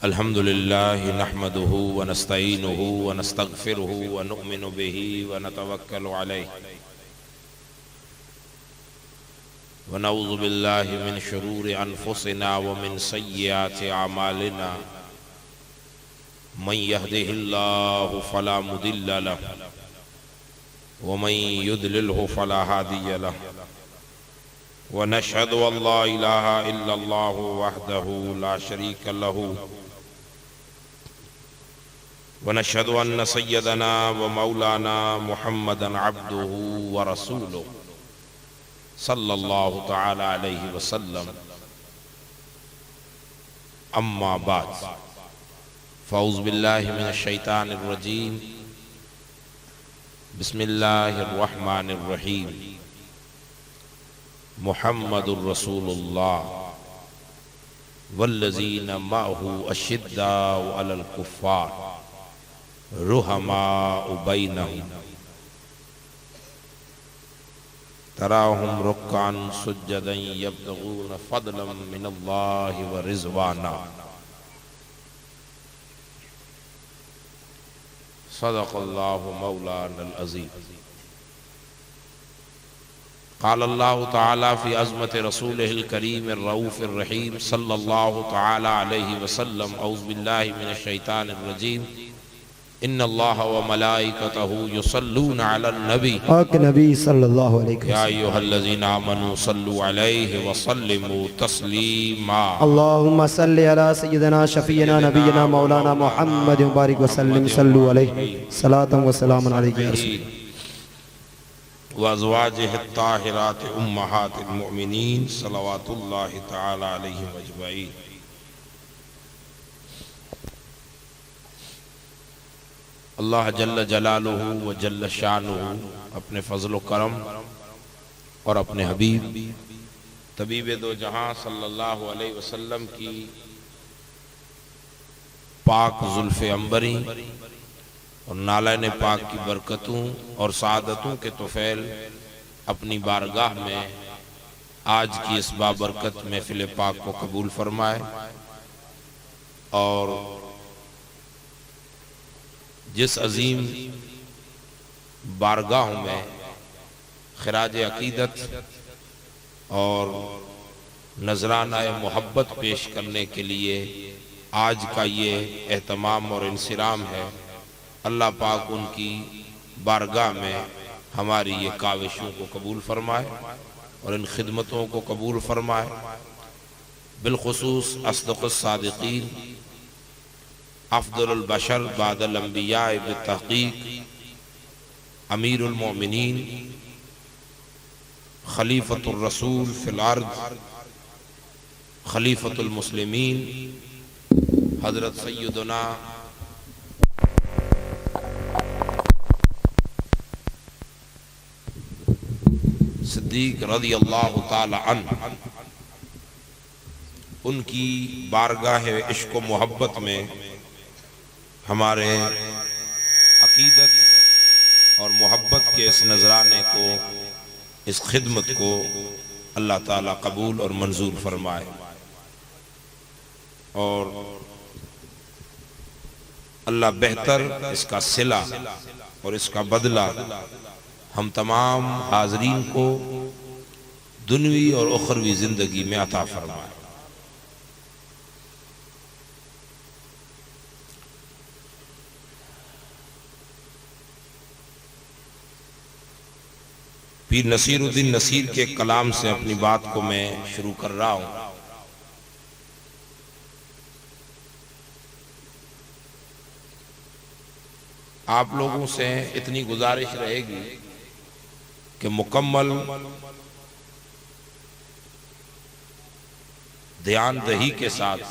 अल्हम्दुलिल्लाहि नहमदुहु व नस्तईनुहु व नस्तगफिरुहु व नुअमिनु बिही व नतवक्कलु अलैहि व नऊज़ु बिल्लाहि मिन शुरूरि अनफुसिना व मिन सय्यिआति अमालिना मन यहदिहिल्लाहु फला मुदिल्ल लहु व मन युद्लिलहु फला हादिय लहु व नशहदु अल्ला इलाहा इल्लल्लाहु वहदहु ला शरीका लहु व नशहदु अन्न सय्यदना व मौलाना मुहम्मदन अब्दुहु व रसूलुहु सल्लल्लाहु तआला अलैहि वसल्लम। अम्मा बाद फ़ऊज़ु बिल्लाहि मिनश शैतानिर रजीम। बिस्मिल्लाहिर रहमानिर रहीम। मुहम्मदुर रसूलुल्लाह वल्लज़ीना मअहु अशिद्दाउ अलल कुफ़्फ़ार रुहमाउ बैनहुम तराहुम रुक्कान सुज्जदन यब्तगून फ़ज़लन मिनल्लाहि व रिज़वाना। सदक़ल्लाहु मौलानल अज़ीज़। क़ाल अल्लाहु तआला फ़ी अज़मति रसूलिहिल करीमिर रऊफ़िर रहीम सल्लल्लाहु तआला अलैहि वसल्लम। औज़ु बिल्लाहि मिनश शैतानिर रजीम। इन्नल्लाहा व मलाइकतहु युसल्लूना अलन नबी नबी सल्लल्लाहु अलैहि वसल्लम। या अय्युहल्लज़ीना आमनू सल्लु अलैहि व सल्लिमू तस्लीमा। अल्लाहुम्मा सल्लि अला सय्यिदिना शफ़ीना नबीना मौलाना मुहम्मद व बारिक वसल्लिम सल्लु अलैहि सलातन व सलामन अलैका या रसूल व अज़वाजिहि त्ताहिराति उम्महातिल मुमिनीन सलवातुल्लाहि तआला अलैहिम अजमईन। अल्लाह जल्ल जलालुहु व जल्ल शानुहु अपने फ़ज़्ल व करम और अपने हबीब तबीब दो जहां सल्लल्लाहु अलैहि वसल्लम की पाक जुल्फ़े अंबरी और नालान पाक की बरकतों और सादतों के तुफ़ैल अपनी बारगाह में आज की इस बाबरकत महफ़िल पाक को कबूल फरमाए और जिस अजीम बारगाहों में खिराज अकीदत और नजराना मोहब्बत पेश करने के लिए आज का ये एहतमाम और इंसिराम है, अल्लाह पाक उनकी बारगाह में हमारी ये काविशों को कबूल फरमाए और इन खिदमतों को कबूल फरमाए। बिलखुसूस अस्दक़ुस सादिक़ीन अफ़्ज़लुल बशर बादल अंबिया बितहक़ीक़ अमीरुल मोमिनीन खलीफतुर रसूल फिल अर्ज़ खलीफतुल मुस्लिमीन हज़रत सय्यदुना सिद्दीक़ रज़ियल्लाहु ताला अन्हु, उनकी बारगाह इश्क़ व मोहब्बत में हमारे अकीदत और मोहब्बत के इस नजराने को, इस खिदमत को अल्लाह ताला कबूल और मंजूर फरमाए और अल्लाह बेहतर इसका सिला और इसका बदला हम तमाम हाज़रीन को दुनवी और उखरवी ज़िंदगी में अता फरमाए। पीर नसीरुद्दीन नसीर के कलाम से अपनी बात को मैं शुरू कर रहा हूं। आप लोगों से इतनी गुजारिश रहेगी कि मुकम्मल ध्यानदही के साथ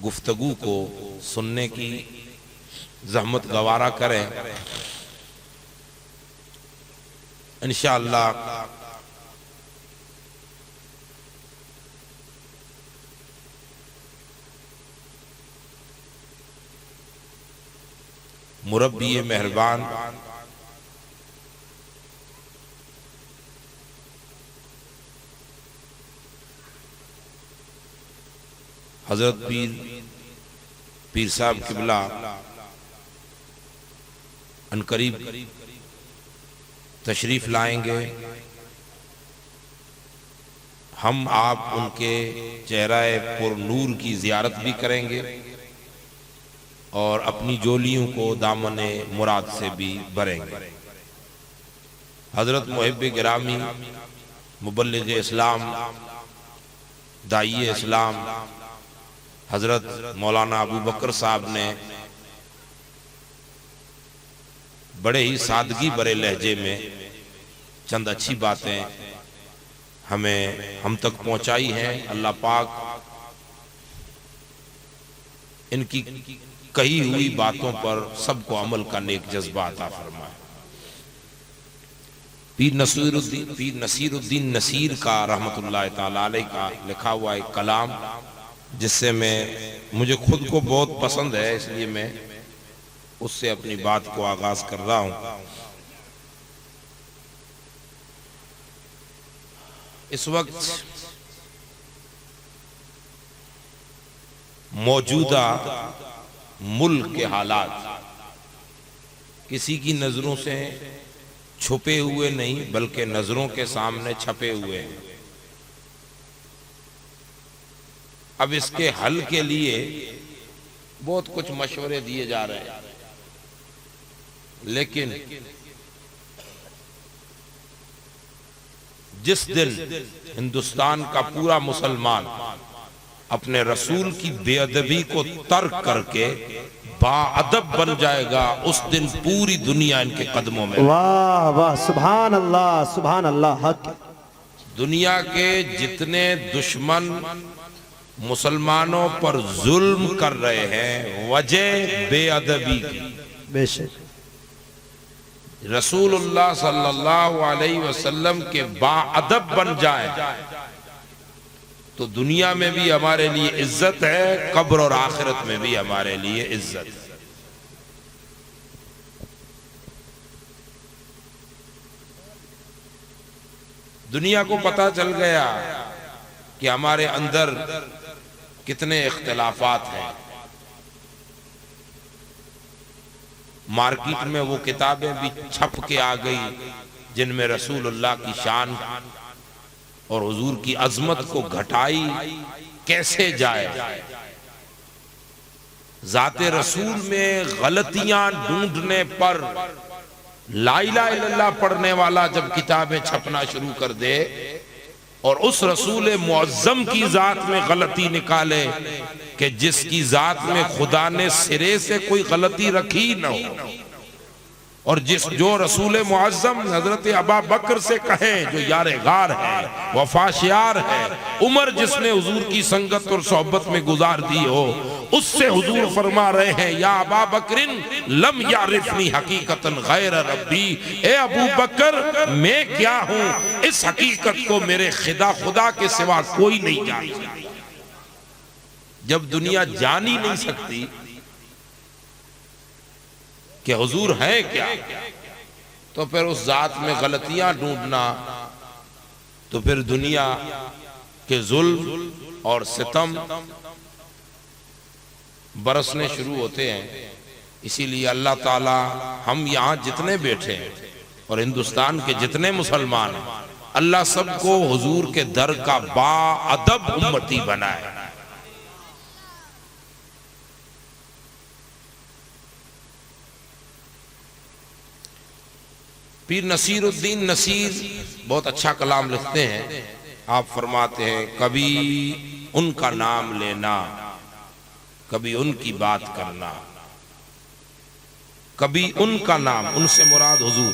गुफ्तगू को सुनने की ज़हमत गवारा करें। इंशाअल्लाह मुरब्बी मेहरबान हज़रत पीर पीर साहब किबला अनकरीब तशरीफ लाएंगे। हम आप उनके चेहरे पुर नूर की ज़ियारत भी करेंगे और अपनी जोलियों को दामने मुराद से भी भरेंगे। हज़रत मुहिब गिरामी मुबल्लिग इस्लाम दाई इस्लाम हज़रत मौलाना अबू बकर साहब ने बड़े ही सादगी भरे लहजे में चंद अच्छी बातें हम तक पहुंचाई हैं। अल्लाह पाक इनकी कही हुई बातों पर सबको अमल का नेक जज्बा अता फरमाए। पीर नसीरुद्दीन नसीर का रहमतुल्लाह ताला अलैह का लिखा हुआ एक कलाम, जिससे मुझे खुद को बहुत पसंद है, इसलिए मैं उससे अपनी बात को आगाज कर रहा हूं। इस वक्त मौजूदा मुल्क के हालात किसी की नजरों से छुपे हुए नहीं बल्कि नजरों के सामने छपे हुए हैं। अब इसके हल के लिए बहुत कुछ मशवरे दिए जा रहे हैं, लेकिन जिस दिन हिंदुस्तान का पूरा मुसलमान अपने रसूल की बेअदबी को तर्क करके बाअदब बन जाएगा, उस दिन पूरी दुनिया इनके कदमों में। वाह वाह, सुभान अल्लाह सुभान अल्लाह। हक दुनिया के जितने दुश्मन मुसलमानों पर जुल्म कर रहे हैं वजह बेअदबी की। बेशक रसूलुल्लाह सल्लल्लाहु अलैहि वसल्लम के बाअदब बन जाए तो दुनिया में भी हमारे लिए इज्जत है, कब्र और आखिरत में भी हमारे लिए इज्जत है। दुनिया को पता चल गया कि हमारे अंदर कितने इख्तिलाफात हैं। मार्केट में वो किताबें भी छप के आ गई जिनमें रसूलुल्लाह की शान और हुजूर की अजमत को घटाई कैसे जाए। जाते रसूल में गलतियां ढूंढने पर ला इलाहा इल्लल्लाह पढ़ने वाला जब किताबें छपना शुरू कर दे और उस रसूल मुअज्जम की जात में गलती निकाले कि जिसकी जात में खुदा ने सिरे से कोई गलती रखी न हो, और जो रसूल मुअज्जम हजरत अबा बकर से कहें जो यार गार है, वफाशियार है, उमर जिसने हुजूर की संगत और सोहबत में गुजार दी हो, उससे हुजूर फरमा रहे हैं या अबा बकरिन लम यारिफनी हकीकतन गैर रब्बी, ए अबू बकर मैं क्या हूं इस हकीकत को मेरे खुदा के सिवा कोई नहीं जानता। जब दुनिया जान ही नहीं सकती कि हुजूर है क्या, तो फिर उस जात में गलतियां ढूंढना, तो फिर दुनिया के जुल्म और सितम बरसने शुरू होते हैं। इसीलिए अल्लाह ताला हम यहाँ जितने बैठे हैं और हिंदुस्तान के जितने मुसलमान हैं, अल्लाह सबको हुजूर के दर का बाअदब उम्मती बनाए। पीर नसीरुद्दीन नसीर बहुत अच्छा कलाम लिखते हैं। आप फरमाते हैं कभी उनका नाम लेना, कभी उनकी बात करना, कभी उनका नाम, उनसे मुराद हुजूर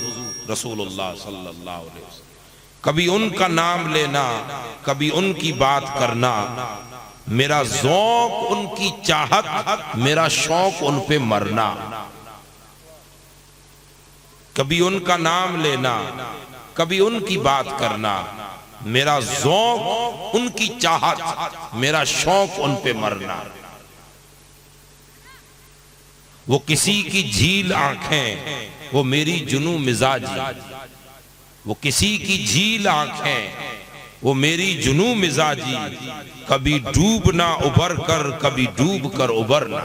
रसूलुल्लाह सल्लल्लाहु अलैहि वसल्लम, कभी उनका नाम लेना, कभी उनकी बात करना, मेरा ज़ौक़ उनकी चाहत, मेरा शौक उन पे मरना। कभी उनका नाम लेना, कभी उनकी बात करना, मेरा ज़ौक़ उनकी चाहत, मेरा शौक उन पे मरना। वो किसी की झील आंखें, वो मेरी जुनू मिजाजी, वो किसी की झील आंखें, वो मेरी जुनू मिजाजी, कभी डूबना उबर कर, कभी डूब कर उबरना।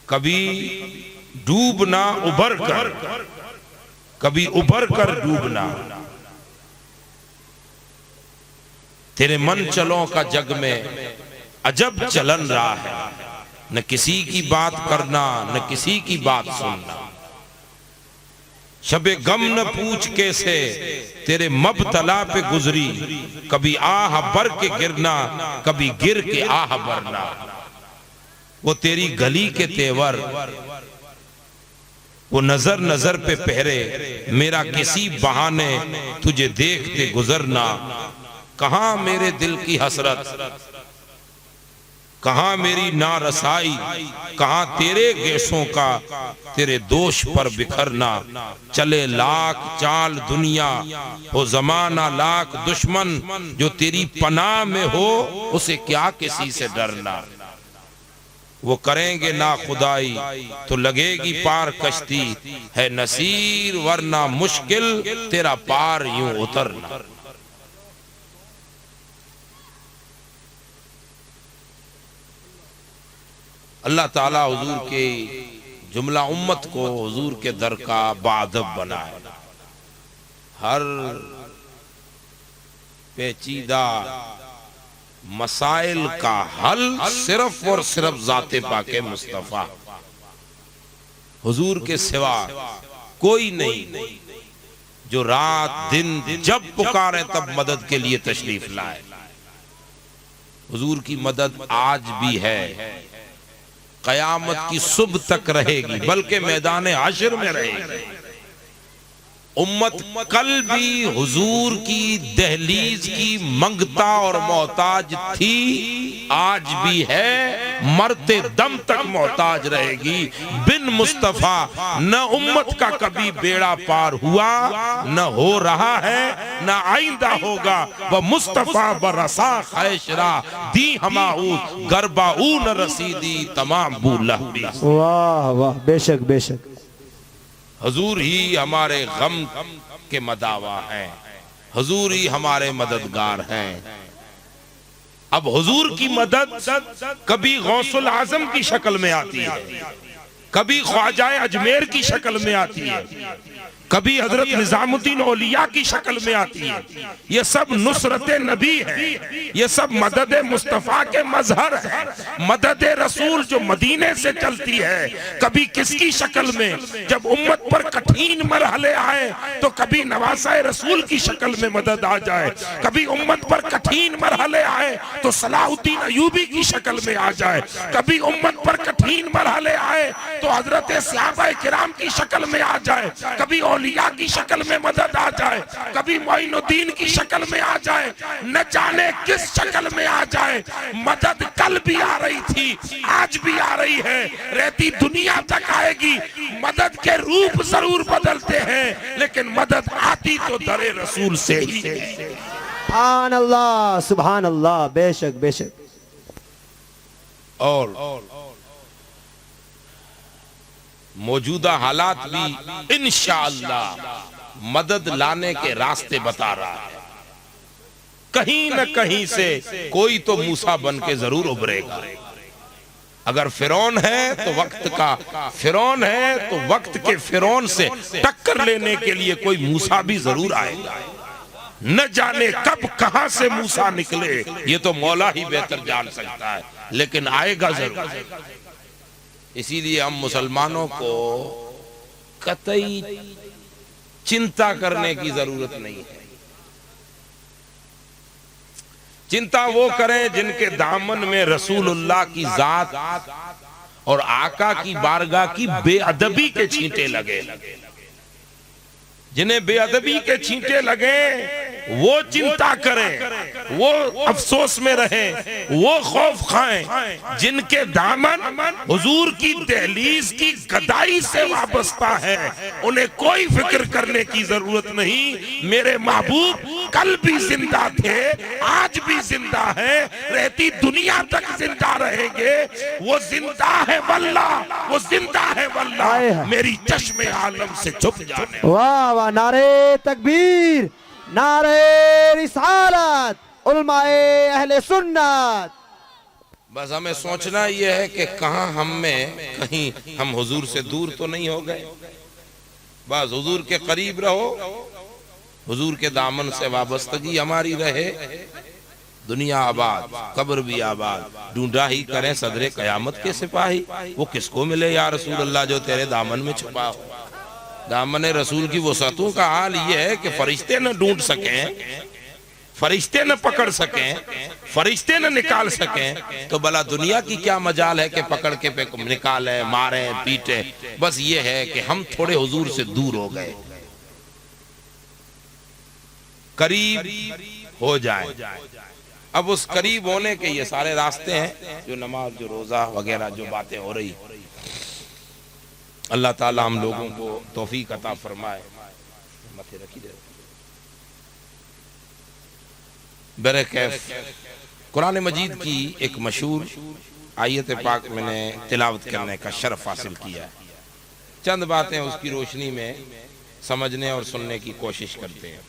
कभी डूबना उभर कर, कभी उभर कर डूबना। तेरे मन चलों का जग में अजब चलन रहा है, न किसी की बात करना न किसी की बात सुनना। शबे गम न पूछ कैसे तेरे मबतला पे गुजरी, कभी आह भर के गिरना कभी गिर के आह भरना। वो तेरी गली के तेवर वो नजर नजर पे पहरे, मेरा किसी बहाने तुझे देखते गुजरना। कहां मेरे दिल की हसरत, कहां मेरी नारसाई, कहां तेरे गेसों का तेरे दोष पर बिखरना। चले लाख चाल दुनिया हो जमाना लाख दुश्मन, जो तेरी पनाह में हो उसे क्या किसी से डरना। वो करेंगे ना खुदाई तो लगेगी पार कश्ती, है नसीर वरना मुश्किल तेरा पार यूं उतरना। अल्लाह ताला हुजूर के जुमला उम्मत को हुजूर के दर का बाअदब बनाए। हर पेचीदा मसाइल का हल सिर्फ और सिर्फ ज़ाते पाके मुस्तफ़ा, हुजूर के सिवा कोई नहीं, जो रात दिन जब पुकारे तब मदद के लिए तशरीफ लाए। हुजूर की मदद आज भी है, कयामत की सुबह तक रहेगी, बल्कि मैदान हश्र में रहेगी। उम्मत कल भी हुजूर की दहलीज की मंगता और मोहताज थी, आज भी है, मरते दम तक मोहताज रहेगी। बिन मुस्तफा न उम्मत का कभी बेड़ा पार हुआ, न हो रहा है, न आइंदा होगा। वह मुस्तफा बरसा खैशरा दी हमाऊ गरबाऊ न रसीदी तमाम बूला। वाह वाह, बेशक बेशक। हुजूर ही हमारे गम के मदावा हैं, हुजूर ही हमारे मददगार हैं। अब हुजूर की मदद कभी गौसुल आजम की शक्ल में आती है, कभी ख्वाजा अजमेर की शक्ल में आती है, कभी हजरत निजामुद्दीन औलिया की शक्ल में आती है। ये सब नुसरत नबी है, ये सब मदद मुस्तफा के मजहर है। मदद रसूल जो मदीने से चलती है, कभी किसकी शक्ल में, जब उम्मत पर कठिन मरहले आए तो कभी नवासा रसूल की शक्ल में मदद आ जाए, कभी उम्मत पर कठिन मरहले आए तो सलाहुद्दीन अयूबी की शक्ल में आ जाए, कभी उम्मत पर कठिन मरहले आए तो हजरत सहाबा किराम की शक्ल में आ जाए, कभी औलिया की शक्ल में मदद आ जाए, कभी मोइनुद्दीन की शक्ल में आ जाए, न जाने किस शक्ल में आ जाए। मदद कल भी आ रही थी, आज भी आ रही है, रहती दुनिया तक आएगी। मदद के रूप जरूर बदलते हैं, लेकिन मदद आती तो दरे रसूल से ही है। सुभान अल्लाह, सुभान अल्लाह, बेशक बेशक। और मौजूदा हालात भी इंशाअल्लाह मदद लाने के रास्ते बता रहा है। कहीं न कहीं से कोई तो मूसा बन के जरूर उभरेगा। अगर फिरौन है तो वक्त का फिरौन है, तो वक्त के फिरौन से टक्कर लेने के लिए कोई मूसा भी जरूर आएगा। न जाने कब कहां से मूसा निकले, ये तो मौला ही बेहतर जान सकता है, लेकिन आएगा जरूर। इसीलिए हम मुसलमानों को कतई चिंता करने की जरूरत नहीं है। चिंता वो करें जिनके दामन में रसूलुल्लाह की जात और आका की बारगाह की बेअदबी के छींटे लगे। जिन्हें बेअदबी के छींटे लगे वो चिंता करें, वो अफसोस में रहें, वो खौफ खाएं। जिनके दामन हुजूर की दहलीज की गदाई से वाबस्ता है, उन्हें कोई फिक्र करने की जरूरत नहीं। मेरे महबूब कल भी जिंदा थे, आज भी जिंदा है, रहती दुनिया तक जिंदा रहेंगे। वो जिंदा है वल्लाह, वो जिंदा है वल्लाह, मेरी चश्मे आलम से छुप जाने। वाह वाह, नारे तकबीर, नारे रिसालत, उलमाए अहले सुन्नत। बस हमें सोचना यह है कि कहाँ कहीं हम हुजूर से दूर तो नहीं हो गए। बस हुजूर के करीब रहो, हुजूर के दामन से वाबस्तगी हमारी रहे, दुनिया आबाद कब्र भी आबाद। ढूंढा ही करें सदरे कयामत के सिपाही, वो किसको मिले या रसूल अल्लाह जो तेरे दामन में छुपा हो। दामन रसूल की वसअतों का हाल ये है कि फरिश्ते न ढूंढ सकें, फरिश्ते न पकड़ सकें, फरिश्ते न निकाल सकें, तो भला दुनिया की क्या मजाल है कि पकड़ के पे निकाले, मारे, पीटे। बस ये है कि हम थोड़े हुजूर से दूर हो गए, करीब हो जाए। अब उस करीब होने के ये सारे रास्ते हैं, जो नमाज, जो रोजा वगैरह जो बातें हो रही, अल्लाह ताला हम लोगों को तौफीक अता फरमाए। मथे रखी दे। बरकैफ कुरान मजीद की एक मशहूर आयत पाक मैंने तिलावत करने का शर्फ हासिल किया है। चंद बातें उसकी रोशनी में समझने और सुनने की कोशिश करते हैं।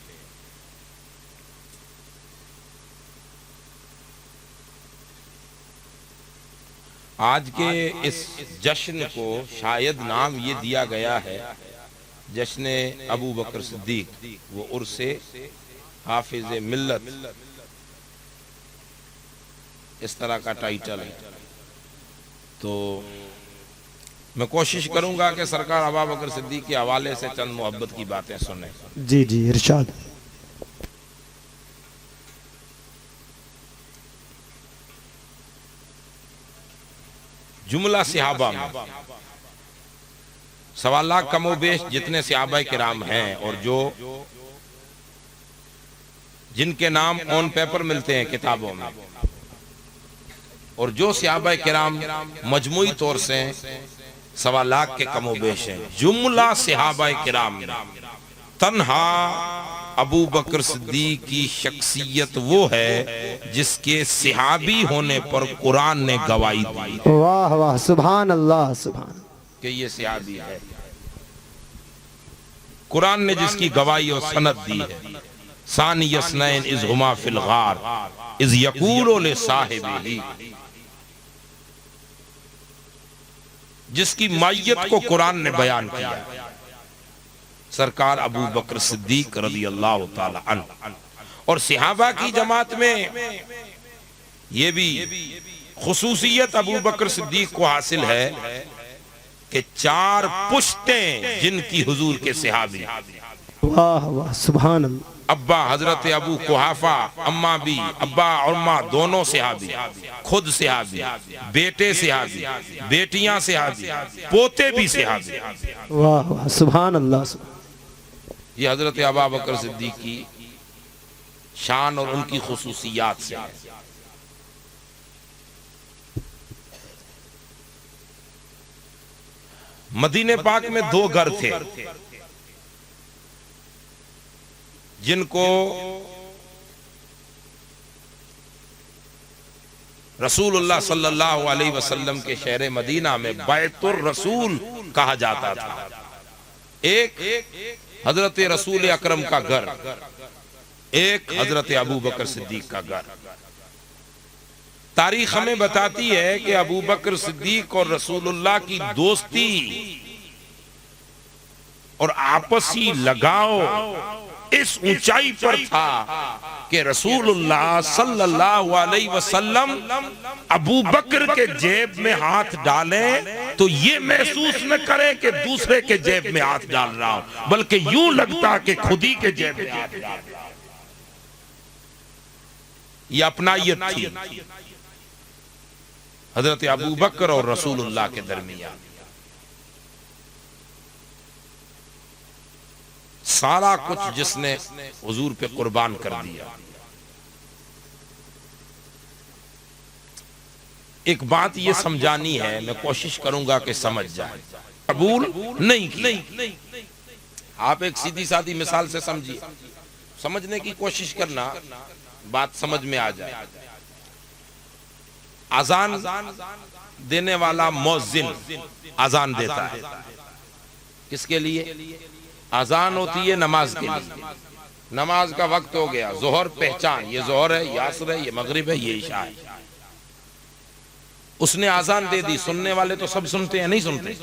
आज के इस जश्न को शायद नाम ये दिया गया है जश्न अबू बकर सिद्दीक, वो उर्से हाफिज मिल्लत, इस तरह का टाइटल है। तो मैं कोशिश करूंगा कि सरकार अबू बकर सिद्दीक के हवाले से चंद मोहब्बत की बातें सुने। जी जी इरशाद। जुमला सहाबा में 1.25 लाख कमोबेश जितने सहाबा किराम हैं, और जो जिनके नाम ऑन पेपर मिलते हैं किताबों में, और जो सहाबा किराम मजमूई तौर से 1.25 लाख के कमोबेश हैं, जुमला सहाबा किराम में तन्हा अबू बकर सिद्दीक की शख्सियत वो है जिसके सहाबी होने पर कुरान ने गवाही दी। वाह वाह, सुभान अल्लाह, सुभान, कि ये सहाबी है। कुरान ने जिसकी गवाही और सनद दी है। सानी यसनैन इज़ हुमा फिल गार इज़ यकूलु लिसाहिबिही, जिसकी मायत को कुरान ने बयान किया। सरकार अबू बकर सिद्दीक रज़ी अल्लाह ताला अन्हु। और सहाबा की जमात में ये भी खुसूसियत अबू बकर सिद्दीक को हासिल है कि 4 पुश्तें जिनकी हुजूर के सहाबी। वाह वाह, सुभान अल्लाह। अब्बा हजरत अबू कुहाफा, अम्मा भी, अब्बा और अम्मा दोनों सहाबी, खुद सहाबी, बेटे सहाबी, बेटियां सहाबी, पोते भी सहाबी। वाह वाह, सुभान अल्लाह। ये हजरत अबू बकर सिद्दीक की शान और उनकी खुसूसियात से है। मदीने पाक में 2 घर थे जिनको रसूलुल्लाह सल्लल्लाहु अलैहि वसल्लम के शहर मदीना में बैतुर रसूल कहा जाता था। एक हजरत रसूल अकरम का घर, एक हजरत अबू बकर सिद्दीक का घर। तारीख हमें बताती है कि अबू बकर सिद्दीक और रसूलुल्लाह की दोस्ती और आपसी लगाव इस ऊंचाई पर था कि रसूलुल्लाह सल्लल्लाहु अलैहि वसल्लम अबू बकर के जेब में हाथ डालें तो ये महसूस न करें कि दूसरे के जेब में हाथ डाल रहा हूं, बल्कि यूं लगता कि खुद ही के जेब में हाथ डाल रहा हूं। ये अपनायत थी हजरत अबू बकर और रसूलुल्लाह के दरमियान। सारा कुछ जिसने हुजूर पे कुर्बान कर दिया। एक बात ये समझानी है, मैं कोशिश करूंगा कि समझ जाए। कबूल नहीं किया। आप एक सीधी सादी मिसाल से समझिए, समझने की कोशिश करना, बात समझ में आ जाए। अजान देने वाला मुअज्जिन अजान देता है, किसके लिए? अजान होती है नमाज के लिए। नमाज का वक्त हो गया, जोहर पहचान, ये जोहर है, ये असर है, ये मगरिब है, ये इशा है। उसने आजान दे दी, सुनने वाले तो सब सुनते हैं? नहीं सुनते।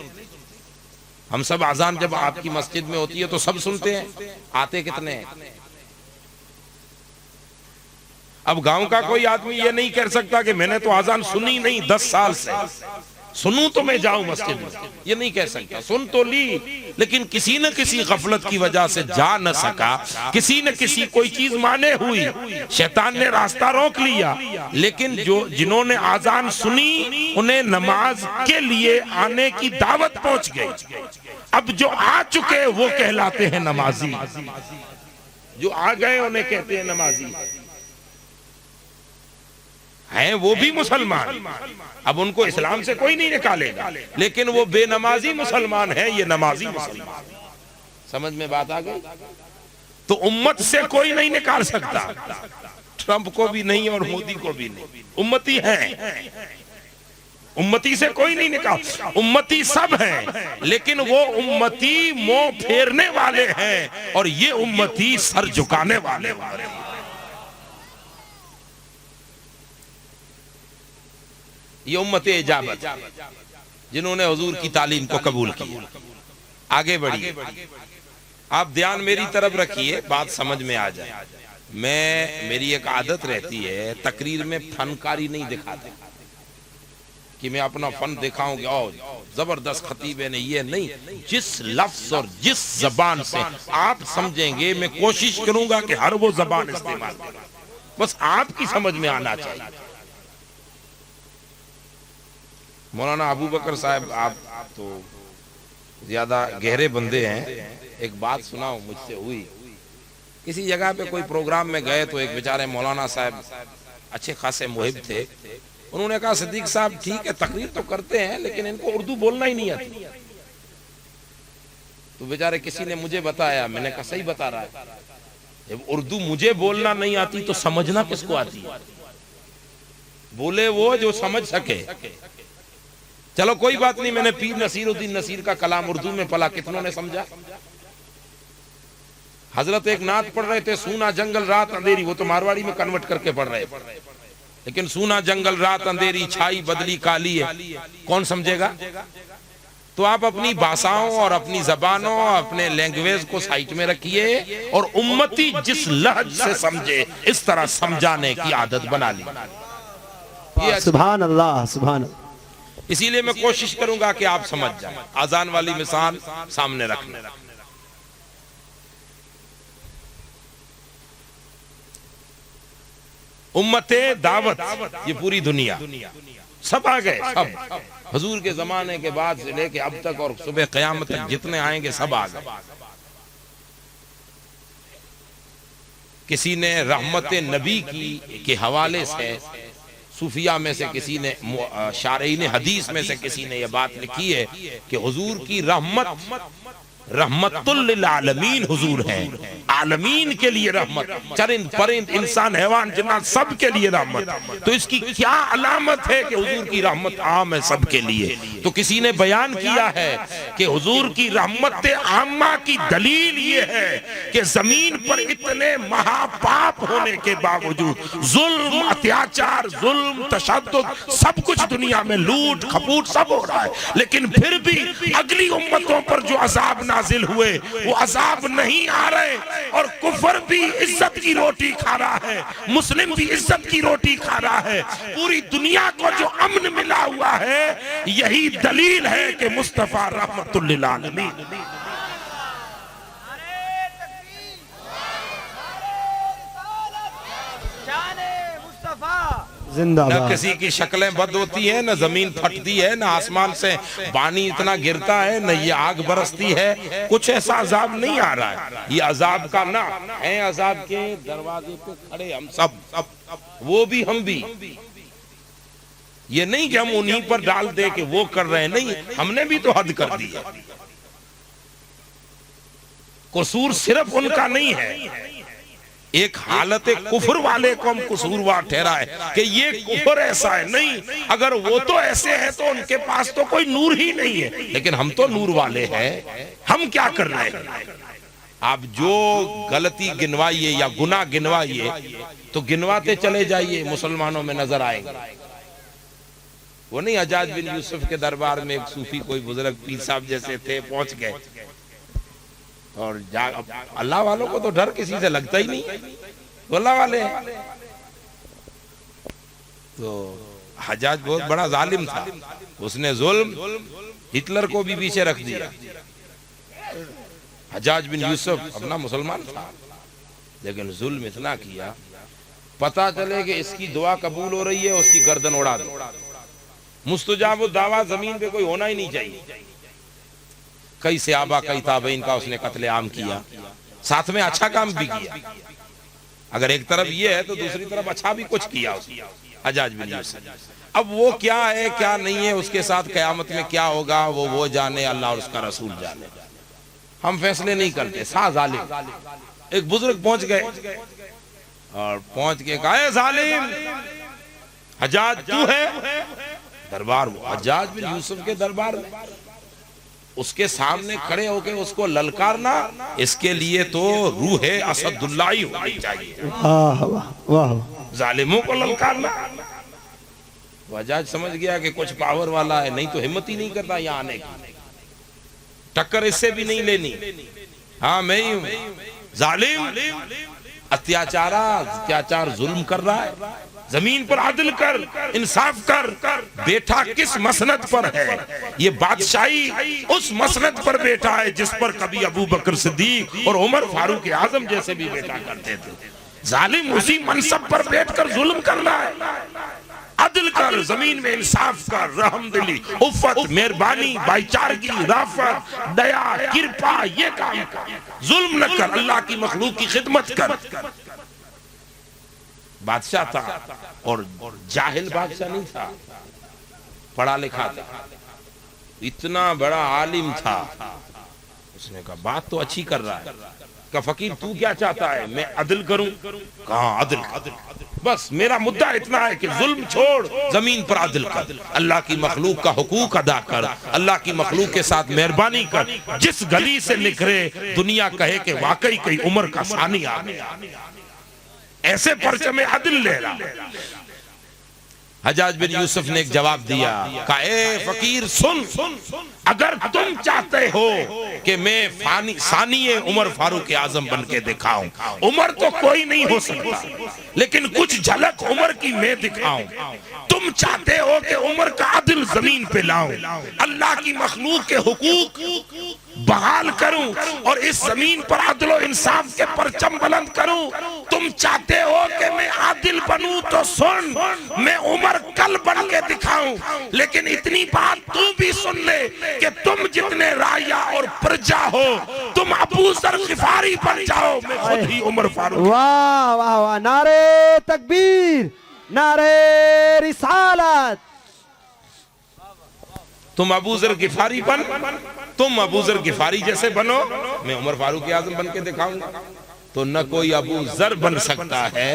हम सब आजान जब आपकी मस्जिद में होती है तो सब सुनते हैं, आते कितने हैं? अब गांव का कोई आदमी ये नहीं कह सकता कि मैंने तो आजान सुनी नहीं 10 साल से, सुनूं तो मैं जाऊं मस्जिद में, ये नहीं कह सकता। सुन तो ली, लेकिन किसी न किसी गफलत की वजह से जा न सका, किसी न किसी कोई चीज माने हुई, शैतान ने रास्ता रोक लिया। लेकिन जो जिन्होंने आजान सुनी उन्हें नमाज के लिए आने की दावत पहुंच गई। अब जो आ चुके वो कहलाते हैं नमाजी, जो आ गए उन्हें कहते हैं नमाजी। हैं वो भी मुसलमान, अब उनको इस्लाम से कोई नहीं निकालेगा, लेकिन वो बेनमाजी मुसलमान है, ये नमाजी मुसलमान। समझ में बात आ गई? तो उम्मत से कोई नहीं निकाल सकता, ट्रंप को भी नहीं और मोदी को भी नहीं। उम्मती हैं, उम्मती से कोई नहीं निकाल, उम्मती सब हैं, लेकिन वो उम्मती मुंह फेरने वाले हैं और ये उम्मती सर झुकाने वाले हैं। ये उम्मते इजाबत जिन्होंने हुजूर की तालीम को कबूल किया। आगे बढ़िए, आप ध्यान मेरी तरफ रखिए, बात समझ में आ जाए। मेरी एक आदत रहती है, तकरीर में फनकारी नहीं दिखाता कि मैं अपना फन दिखाऊंगा और जबरदस्त खतीब है, नहीं, ये नहीं। जिस लफ्ज और जिस जबान से आप समझेंगे, मैं कोशिश करूंगा कि हर वो जबान इस्तेमाल करूं, बस आपकी समझ में आना चाहिए। मौलाना अबू बकर साहब, आप तो ज्यादा गहरे बंदे हैं, एक बात सुनाओ मुझसे हुई। किसी जगह पे कोई प्रोग्राम में गए तो एक बेचारे मौलाना साहब अच्छे खासे मुहिब थे, उन्होंने कहा सिद्दीक साहब ठीक है तकरीर तो करते हैं लेकिन इनको उर्दू बोलना ही नहीं आती। तो बेचारे किसी ने मुझे बताया, मैंने कहा सही बता रहा है, जब उर्दू मुझे बोलना नहीं आती तो समझना किसको आती है? बोले वो जो समझ सके। चलो कोई बात नहीं, मैंने पीर नसीरुद्दीन नसीर का कलाम उर्दू में पढ़ा, कितनों ने समझा? हजरत एक नात पढ़ रहे थे, सूना जंगल रात अंधेरी, वो तो मारवाड़ी में कन्वर्ट करके पढ़ रहे थे, लेकिन सूना जंगल रात अंधेरी छाई बदली काली है, कौन समझेगा? तो आप अपनी भाषाओं और अपनी जबानों, अपने लैंग्वेज को साइड में रखिए और उम्मती जिस लहज से समझे इस तरह समझाने की आदत बना ली। सुभान अल्लाह, सुभान। इसीलिए मैं कोशिश करूंगा कि आप समझ जाएं। आजान वाली मिसाल सामने रखना। उम्मते दावत, ये पूरी दुनिया सब आ गए, सब हुजूर के जमाने के बाद से लेके अब तक और सुबह क़यामत तक जितने आएंगे सब आ गए। किसी ने रहमत नबी की के हवाले से सूफिया में से किसी ने, शारीन हदीस में से किसी ने यह बात लिखी है कि हुजूर की रहमत रहमतुल लिल आलमीन हुजूर हैं, आलमीन के लिए रहमत, चरिंद परिंद इंसान हैवान जिन्नात सब के लिए रहमत। तो इसकी क्या अलामत है कि हुजूर की रहमत आम है सबके लिए? तो किसी ने बयान किया है कि हुजूर की रहमत आमा की दलील ये है कि जमीन पर इतने महापाप होने के बावजूद जुल्म, अत्याचार, जुल्म, तशद्दुद सब कुछ दुनिया में, लूट खपूट सब हो रहा है, लेकिन फिर भी अगली उम्मतों पर जो अजाब नाजिल हुए वो अजाब नहीं आ रहे, और कुफर भी इज्जत की रोटी खा रहा है, मुस्लिम भी इज्जत की रोटी खा रहा है। पूरी दुनिया को जो अमन मिला हुआ है यही दलील है कि मुस्तफा रहमतुल लिल आलमीन। जिंदाबाद। न किसी की शक्लें बद होती है, न जमीन फटती है, न आसमान से पानी इतना गिरता है, न ये आग बरसती है, कुछ ऐसा अजाब नहीं आ रहा है। ये अजाब का ना है, अजाब के दरवाजे पे खड़े हम सब, वो भी हम भी। ये नहीं कि हम उन्हीं पर डाल दे कि वो कर रहे हैं, नहीं, हमने भी तो हद कर दी है। कसूर सिर्फ उनका नहीं है, एक हालत कुफर वाले को हम कसूरवार ठहराए कि ये कुफर ऐसा है, नहीं, अगर वो तो ऐसे हैं तो उनके पास तो कोई नूर ही नहीं है, लेकिन हम तो नूर वाले हैं, हम क्या कर रहे हैं? आप जो गलती गिनवाइए या गुनाह गिनवाइए तो गिनवाते चले जाइए, मुसलमानों में नजर आएंगे। वो नहीं, हज्जाज बिन यूसुफ के दरबार में एक सूफी कोई बुजुर्ग पीर साहब जैसे थे, पहुंच गए और अल्लाह वालों को तो डर किसी से लगता ही नहीं, तो अल्लाह वाले हैं। तो हज्जाज बहुत बड़ा जालिम था, उसने जुल्म हिटलर को भी पीछे रख दिया। हज्जाज बिन यूसुफ अपना मुसलमान था, लेकिन जुल्म इतना किया, पता चले कि इसकी दुआ कबूल हो रही है, उसकी गर्दन उड़ा दो। मुस्तजाब दावा जमीन पे कोई होना ही नहीं चाहिए। कई सहाबा कई ताबईन का उसने कत्ले आम किया, साथ में अच्छा काम भी किया। अगर एक तरफ ये है तो दूसरी तरफ अच्छा भी कुछ किया उसने, हज्जाज बिन यूसुफ। अब वो क्या है क्या नहीं है, उसके साथ कयामत में क्या होगा वो जाने, अल्लाह और उसका रसूल जाने। हम फैसले नहीं करते। सा जालिम एक बुजुर्ग पहुंच गए और पहुंच के कहा, जालिम हज्जाज तू है? दरबार हज्जाज बिन यूसुफ के दरबार में उसके सामने खड़े होकर उसको ललकारना, इसके लिए तो रूह असदुल्लाह ही होनी चाहिए। वाह वाह वाह। जालिमों को ललकारना। हज्जाज समझ गया कि कुछ पावर वाला है, नहीं तो हिम्मत ही नहीं करता यहाँ आने की, टक्कर इससे भी नहीं लेनी। हाँ मैं ही हूं। जालिम अत्याचार जुल्म कर रहा है, जमीन पर आदिल कर, इंसाफ कर। बेटा किस मसनद पर है? ये बादशाही उस मसनद पर बैठा है जिस पर कभी अबू बकर सिद्दीक और उमर फारूक आजम जैसे भी बैठा करते थे। जालिम उसी मनसब पर बैठकर जुल्म कर रहा है। अदल कर, जमीन में इंसाफ कर, रहमदिली, उफ़्फ़त, मेहरबानी, भाईचारगी, राफत, दया, कृपा, ये काम कर। जुल्म न कर, अल्लाह की मखलूक की खिदमत कर। बादशाह था और जाहिल बादशाह नहीं था, पढ़ा लिखा था, इतना बड़ा आलिम था। उसने कहा बात तो अच्छी कर रहा है। कहा फकीर तू क्या चाहता है? मैं अदल करूं। कहा अदल, बस मेरा मुद्दा इतना है कि जुल्म छोड़, जमीन पर अदल कर, अल्लाह की मखलूक का हुकूक अदा कर, अल्लाह की मखलूक के साथ मेहरबानी कर। जिस गली से निकले दुनिया कहे कि वाकई कई उम्र का सानी आ गया, ऐसे परचमे अदल ले रहा। हज्जाज बिन यूसुफ ने एक जवाब दिया, कहा ए फकीर सुन, अगर तुम चाहते हो कि मैं सानिए उमर फारूक आजम बन के दिखाऊं, उमर तो कोई नहीं हो सकता, लेकिन कुछ झलक उमर की मैं दिखाऊं। तुम चाहते हो कि उमर का अदल जमीन पे लाऊं, अल्लाह की मखलूक के हुकूक बहाल करूं और इस जमीन पर अदल और इंसाफ के परचम बुलंद करूं। तुम चाहते हो कि मैं आदिल बनूं तो सुन, मैं उमर कल बन के दिखाऊं। लेकिन इतनी बात तू भी सुन ले कि तुम जितने राया और प्रजा हो, तुम अबू जर गिफारी बन जाओ, मैं खुद ही उमर फारूक। वाह वाह वाह, नारे तकबीर, नारे रिसालत। तुम अबू जर गिफारी बन, तुम अबू जर गिफारी जैसे बनो, मैं उमर फारूक आजम बन के दिखाऊंगा। तो न कोई अबू जर बन सकता है,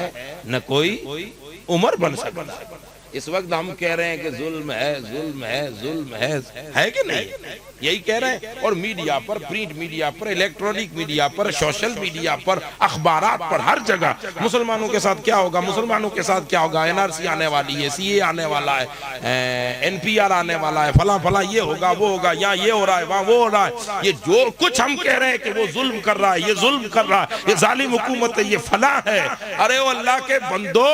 न कोई उमर बन सकता है। इस वक्त हम कह रहे हैं कि जुल्म है, जुल्म है, जुल्म है कि नहीं? यही कह रहे हैं। और मीडिया पर, प्रिंट मीडिया पर, इलेक्ट्रॉनिक मीडिया पर, सोशल मीडिया पर, अखबारात पर, हर जगह मुसलमानों के साथ क्या होगा, मुसलमानों के साथ क्या होगा, एनआरसी आने वाली है, सीए आने वाला है, एनपीआर आने वाला है, फला फला ये होगा वो होगा, यहाँ ये हो रहा है वहाँ वो हो रहा है। ये जो कुछ हम कह रहे हैं कि वो जुल्म कर रहा है, ये जुल्म कर रहा है, ये जालिम हुकूमत है, ये फला है। अरे वो अल्लाह के बंदो,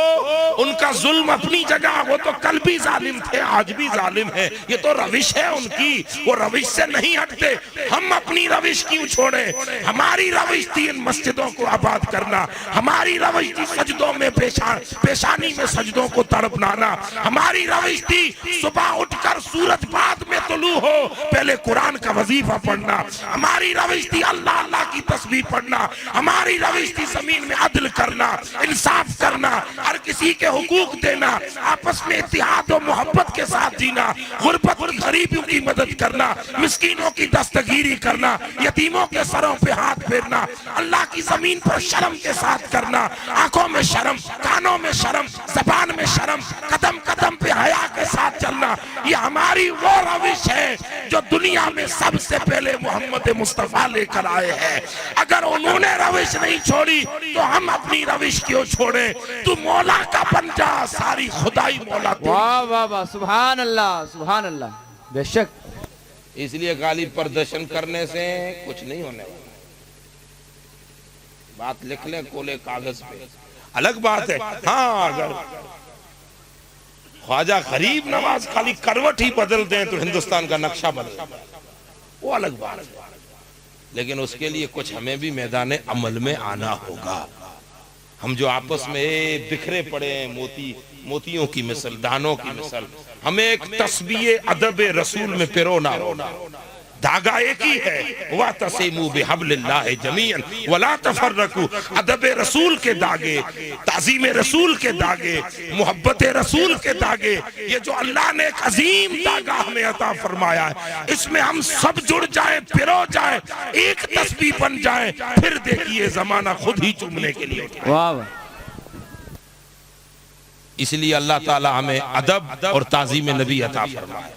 उनका जुल्म अपनी जगह, वो तो कल भी जालिम थे, आज भी जालिम है। ये तो रविश है उनकी, वो रविश से नहीं हटते। हम अपनी रविश क्यों छोड़े? हमारी रविश थी इन मस्जिदों को आबाद करना, हमारी रविश थी सजदों में पेशानी में सजदों को तड़पना, हमारी रविश थी सुबह उठकर सूरज बाद में तुलू हो पहले कुरान का वजीफा पढ़ना, हमारी रविश थी अल्लाह अल्लाह की तस्बीह पढ़ना, हमारी रविश थी जमीन में अदल करना, इंसाफ करना, हर किसी के हुकूक देना, आपस में इत्तेहाद और मोहब्बत के साथ जीना, गुर्बत और गरीबों की मदद करना, मिस्कीनों की दस्तगीरी करना, यतीमों के सरों पे हाथ फेरना, अल्लाह की जमीन पर शर्म के साथ करना, आंखों में शर्म, कानों में शर्म, जबान में शर्म, कदम कदम पे हया के साथ चलना। ये हमारी वो रविश रविश है जो दुनिया में सबसे पहले मोहम्मद मुस्तफा लेकर आए हैं। अगर उन्होंने रविश नहीं छोड़ी तो हम अपनी रविश क्यों छोड़े? तू मौला का बन जा, सारी खुदाई मौला तेरी। वाह वाह वाह, सुभान अल्लाह सुभान अल्लाह। बेशक इसलिए गाली प्रदर्शन करने से कुछ नहीं होने वाला। बात लिख ले कोले कागज पे, अलग बात है। हाँ, अगर ख्वाजा गरीब नवाज खाली करवट ही बदल दें तो हिंदुस्तान का नक्शा बदल, वो अलग बात है। लेकिन उसके लिए कुछ हमें भी मैदान अमल में आना होगा। हम जो आपस में बिखरे पड़े हैं मोतियों की मिसल, दानों की मिसल, हमें एक तस्बीह अदब रसूल में पिरोना होना। धागा एक ही है, वातसिमू बिहब्लिल्लाहि जमीअन वला तफर्रकू। अदब रसूल के धागे, ताज़ीम रसूल के धागे, मोहब्बत रसूल के धागे, ये जो अल्लाह ने एक अजीम धागा हमें अता फरमाया है, इसमें हम सब जुड़ जाए, पिरो जाए, एक तस्बीह बन जाए, फिर देखिए जमाना खुद ही चूमने के लिए उठा। वाह वाह। इसलिए अल्लाह ताला हमें अदब और ताज़ीम नबी अता फरमाया।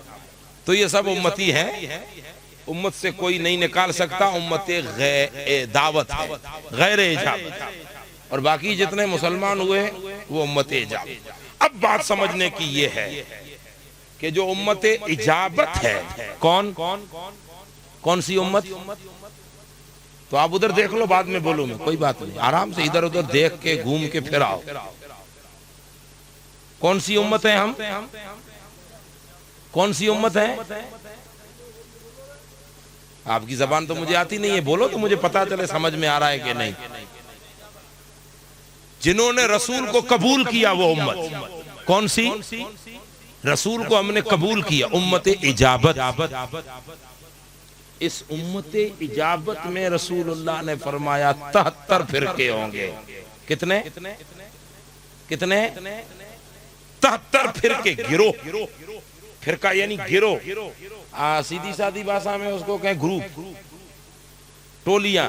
तो ये सब उम्मती हैं, उम्मत से कोई नहीं निकाल सकता। उम्मत दावत है, गैर इजाबत। और बाकी जितने मुसलमान हुए वो उम्मत इजाबत। अब बात समझने की ये है कि जो उम्मत इजाबत है, कौन सी उम्मत? तो आप उधर देख लो, बाद में बोलूं मैं, कोई बात नहीं। आराम से इधर उधर देख के घूम के फिर आओ। कौन सी उम्मत है? हम कौन सी उम्मत है? आपकी जबान तो मुझे आती नहीं है, बोलो तो मुझे पता चले समझ में आ रहा है कि नहीं। जिन्होंने रसूल को कबूल किया वो उम्मत कौन सी? रसूल को हमने कबूल किया, उम्मत इजाबत। इस उम्मत इजाबत में रसूलुल्लाह ने फरमाया 73 फिरके होंगे। कितने? 73 फिरके, गिरोह। फिरका यानी गिरोह, सीधी सादी भाषा में उसको कहें ग्रुप, टोलियां।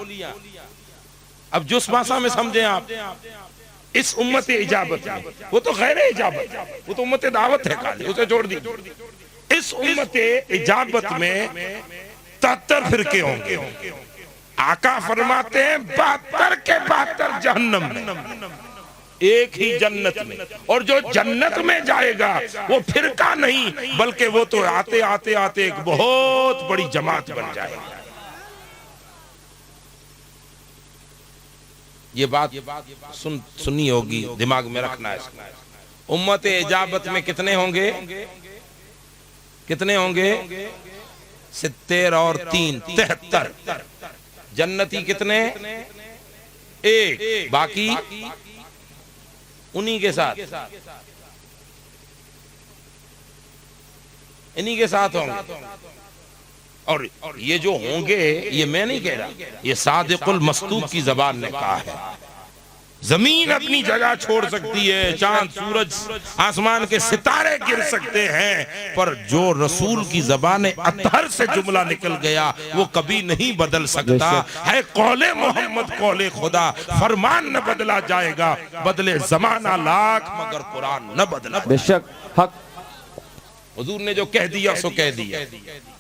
अब जिस भाषा में समझे आप, इस उम्मत इजाबत में, वो तो गैर इजाबत, वो तो उम्मत दावत है खाली, उसे छोड़ दी। इस उम्मत इजाबत में 73 फिरके होंगे। आका फरमाते हैं 72 के 72 जहन्नम में, एक ही जन्नत में। और जो जन्नत में जाएगा वो फिरका नहीं, बल्कि वो तो आते आते आते एक बहुत बड़ी जमात बन जाएगा। ये बात सुनी होगी, दिमाग में रखना है। उम्मत इजाबत में कितने होंगे? 70 और 3 73। जन्नती कितने? एक, बाकी उन्हीं के साथ, इन्हीं के साथ होंगे। और ये जो होंगे, ये मैं नहीं कह रहा, ये सादिकुल मस्तूब की जबान ने कहा है। जमीन अपनी जगह छोड़ सकती है, चांद सूरज आसमान के सितारे गिर सकते हैं, पर जो रसूल की ज़बान अतहर से जुमला निकल गया वो कभी नहीं बदल सकता है। कौले मोहम्मद कौले खुदा, फरमान न बदला जाएगा, बदले जमाना लाख मगर कुरान न बदला। बेशक हक। हुजूर ने जो कह दिया सो कह दिया।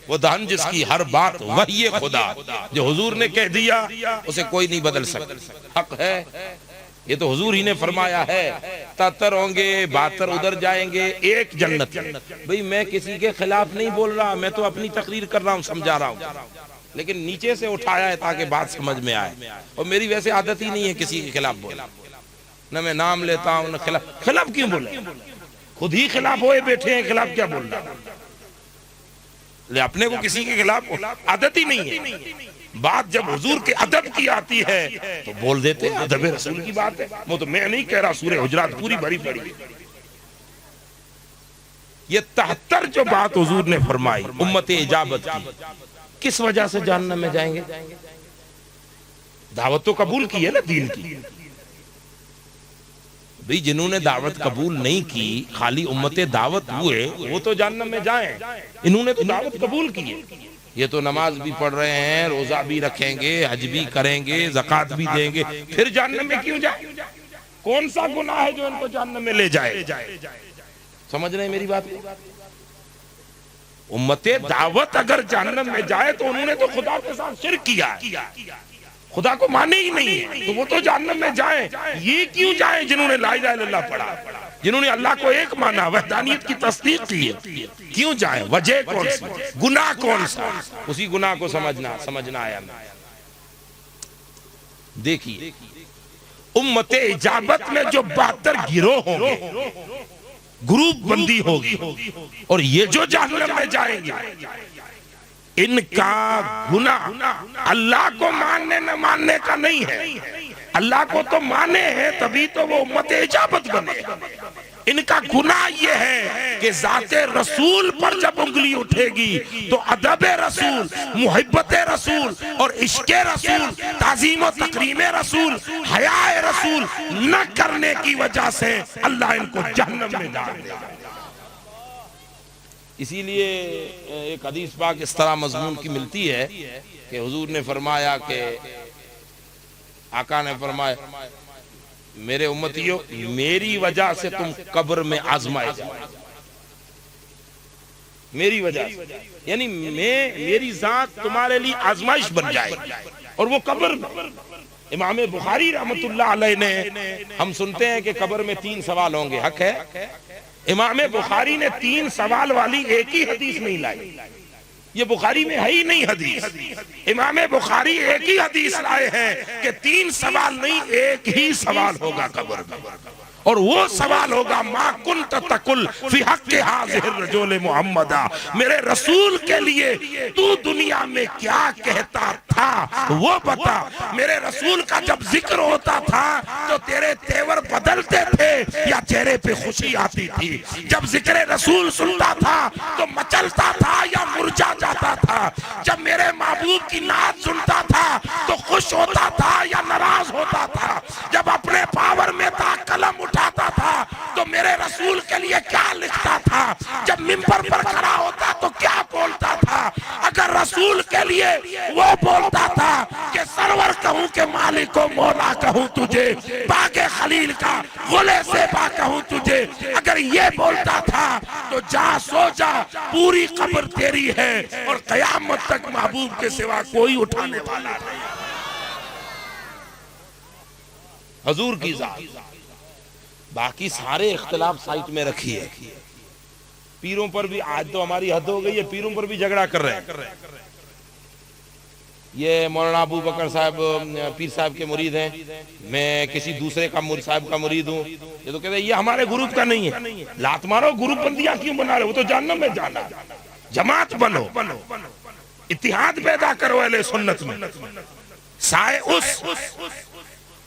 वो धन जिसकी हर बात वही खुदा, जो हुजूर ने कह दिया उसे कोई नहीं बदल सकता। हक है, ये तो हुजूर ही ने फरमाया है। 73 होंगे, 72 उधर जाएंगे, एक जन्नत। भाई मैं किसी के खिलाफ नहीं बोल रहा, मैं तो अपनी तकरीर कर रहा हूँ, समझा रहा हूँ, लेकिन नीचे से उठाया है ताकि बात समझ में आए। और मेरी वैसे आदत ही नहीं है किसी के खिलाफ बोलना, न मैं नाम लेता हूँ न खिलाफ क्यों बोले? खुद ही खिलाफ होए बैठे हैं, खिलाफ क्या बोलना? अपने को किसी के खिलाफ आदत ही नहीं है। बात जब हुजूर के अदब की आती है तो बोल देते हैं, अदब रसूल की बात है। वो तो मैं नहीं कह रहा, सूरह हुजरात पूरी भरी पड़ी। ये 73 जो बात हुजूर ने फरमाई उम्मत इजाबत की, किस वजह से जहन्नम में जाएंगे? दावत तो कबूल की है ना दीन की। भाई जिन्होंने दावत कबूल नहीं की, खाली उम्मत दावत हुए, वो तो जहन्नम में जाएं। इन्होंने तो दावत कबूल की है। ये तो नमाज भी पढ़ रहे हैं, रोजा भी रखेंगे, हज भी करेंगे, ज़कात भी देंगे, फिर जहन्नम में क्यों जाए? कौन सा गुनाह है जो इनको जहन्नम में ले जाए? समझ रहे हैं मेरी बात? उम्मते दावत अगर जहन्नम में जाए तो उन्होंने तो खुदा के साथ शिर्क किया, खुदा को माने ही नहीं है, तो वो तो जहन्नम में जाए। ये क्यों जाए जिन्होंने ला इलाहा इल्लल्लाह पढ़ा, जिन्होंने अल्लाह को एक माना, वहदानियत की तस्दीक की, क्यों जाए? वजह कौन सी, गुनाह कौन सा? उसी गुनाह को समझना आया। देखिए उम्मते इजाबत में जो 72 गिरोह होंगे, ग्रुप बंदी होगी, और ये जो जहन्नम में जाएंगे, इनका गुनाह अल्लाह को मानने न मानने का नहीं है। अल्लाह को तो माने हैं तभी तो वो उम्मते इजाबत बने। इनका गुनाह ये है कि ज़ाते रसूल पर जब उंगली उठेगी तो अदब रसूल, मुहब्बत रसूल और इश्क़ रसूल, ताज़ीम और तकरीम रसूल, हयाए रसूल न करने की वजह से अल्लाह इनको जहन्नम में डाल देगा। इसीलिए एक हदीस पाक इस तरह मज़मून की मिलती है कि हुजूर ने फरमाया कि आका ने फरमाया, मेरे उम्मतियों, मेरी वजह से तुम कब्र में आजमाए जाओ, मेरी वजह से, यानी मेरी जात तुम्हारे लिए आजमाइश बन जाएगी। और वो कब्र में इमाम बुखारी रहमतुल्लाह अलैह ने, हम सुनते हैं कि कब्र में 3 सवाल होंगे, हक है? इमाम बुखारी ने 3 सवाल वाली एक ही हदीस नहीं लाई, ये बुखारी में है ही नहीं हदीस। इमाम बुखारी एक ही हदीस लाए हैं कि 3 सवाल नहीं, एक ही सवाल होगा कब्र में, और वो सवाल होगा मा कुन्त तकुल फी हक़्क़ि हाज़िहिर रजूल मुहम्मदा, मेरे रसूल के लिए तू दुनिया में क्या कहता था वो बता। मेरे रसूल का जब जिक्र होता था तो तेरे तेवर बदलते थे या चेहरे पे खुशी आती थी? जब जिक्र रसूल सुनता था तो मचलता था या मुरझा जाता था? जब मेरे महबूब की नात सुनता था तो खुश होता था या नाराज होता था? जब अपने पावर में था कलम उठाता था तो मेरे रसूल के लिए क्या लिखता था? जब मिंबर पर खड़ा होता तो क्या बोलता था? अगर रसूल के लिए वो बोलता था कि सरवर कहूं कि मालिक को मौला कहूं तुझे, बागे खलील का गुले से बा कहूं तुझे, अगर ये बोलता था तो जा सो जा, पूरी कब्र तेरी है और कयामत तक महबूब के सिवा कोई उठाने वाला नहीं। हजूर की जात। बाकी सारे इख्तिलाफ साइड में रखिए। पीरों पर भी आज तो हमारी हद हो गई है, पीरों पर भी झगड़ा कर रहे हैं। ये मौलाना अबू बकर साहब पीर साहब के मुरीद हैं, मैं किसी दूसरे का साहब का मुरीद हूँ, ये तो कहते हैं ये हमारे ग्रुप का नहीं है। लात मारो, ग्रुप बंदियां क्यों बना रहे हो? वो तो जहन्नम में जाना। जमात बनो, इत्तिहाद पैदा करो अहले सुन्नत में। साए उस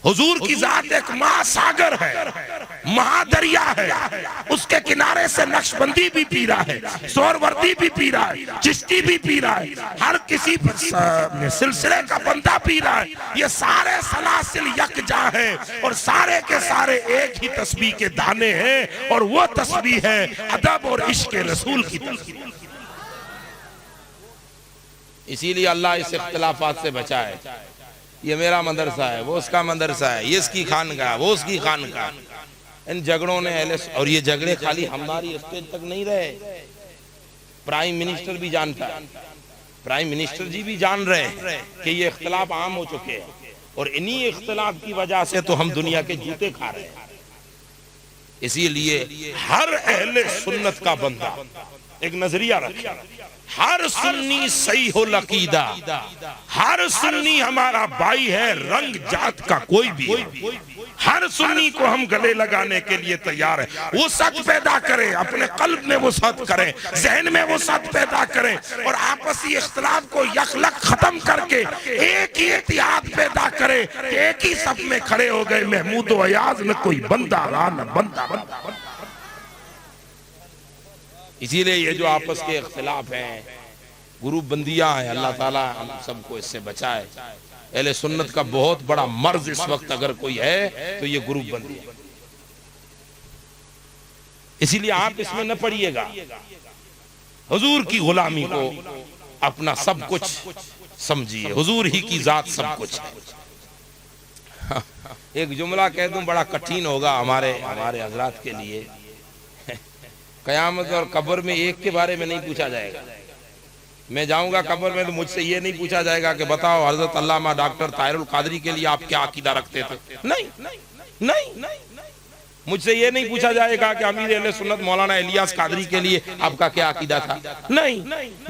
हुजूर की जात एक महासागर है, महादरिया है, उसके किनारे से नक्शबंदी भी पी रहा है, सोहरवर्दी भी पी रहा है, चिश्ती भी पी रहा है, हर किसी सिलसिले का बंदा पी रहा है। ये सारे सलासिल यकजा है और सारे के सारे एक ही तस्बीह के दाने हैं, और वो तस्बीह है अदब और इश्क रसूल की तस्बीह। इसीलिए अल्लाह इस इख्तिलाफात से बचाए। ये मेरा मदरसा है, वो उसका मदरसा है, ये इसकी खानका, वो उसकी खानका। इन झगड़ों ने और ये झगड़े खाली हमारी स्टेज तक नहीं रहे, प्राइम मिनिस्टर भी जानता है, प्राइम मिनिस्टर जी भी जान रहे हैं कि ये इख्तिलाफ आम हो चुके हैं, और इन्हीं इख्तिलाफ की वजह से तो हम दुनिया के जूते खा रहे हैं। इसीलिए हर अहले सुन्नत का बंदा एक नजरिया रखे, हर सुन्नी सही हो लकीदा, हर सुन्नी हमारा भाई है, रंग जात का कोई भी हो, हर सुन्नी को हम गले लगाने के लिए तैयार है। वो सच पैदा करे, अपने कल्ब में वो सच करे, जहन में वो सच पैदा करे, और आपसी इख्तिलाफ को यकलक खत्म करके एक ही इत्तेहाद पैदा करे। एक ही सफ में खड़े हो गए महमूद व अयाज, न कोई बंदा रहा न बंदा। इसीलिए ये जो आपस के इख्तिलाफ हैं, ग्रुप बंदियां हैं, अल्लाह ताला हम सबको इससे बचाए। अहले सुन्नत का बहुत बड़ा मर्ज इस वक्त अगर कोई है तो ये ग्रुप बंदी है। इसीलिए आप इसमें न पड़िएगा, हुजूर की गुलामी को अपना सब कुछ समझिए, हुजूर ही की जात सब कुछ है। एक जुमला कह दूं बड़ा कठिन होगा हमारे हजरात के लिए। कयामत और कब्र में एक के बारे में नहीं पूछा जाएगा। मैं जाऊंगा कब्र में तो मुझसे ये नहीं पूछा जाएगा कि बताओ हजरत अल्लामा डॉक्टर ताहिरुल कादरी के लिए आप क्या अकीदा रखते थे। नहीं नहीं, मुझसे ये नहीं पूछा जाएगा कि अमीर अहले सुन्नत मौलाना इलियास कादरी के लिए आपका क्या अकीदा था। नहीं,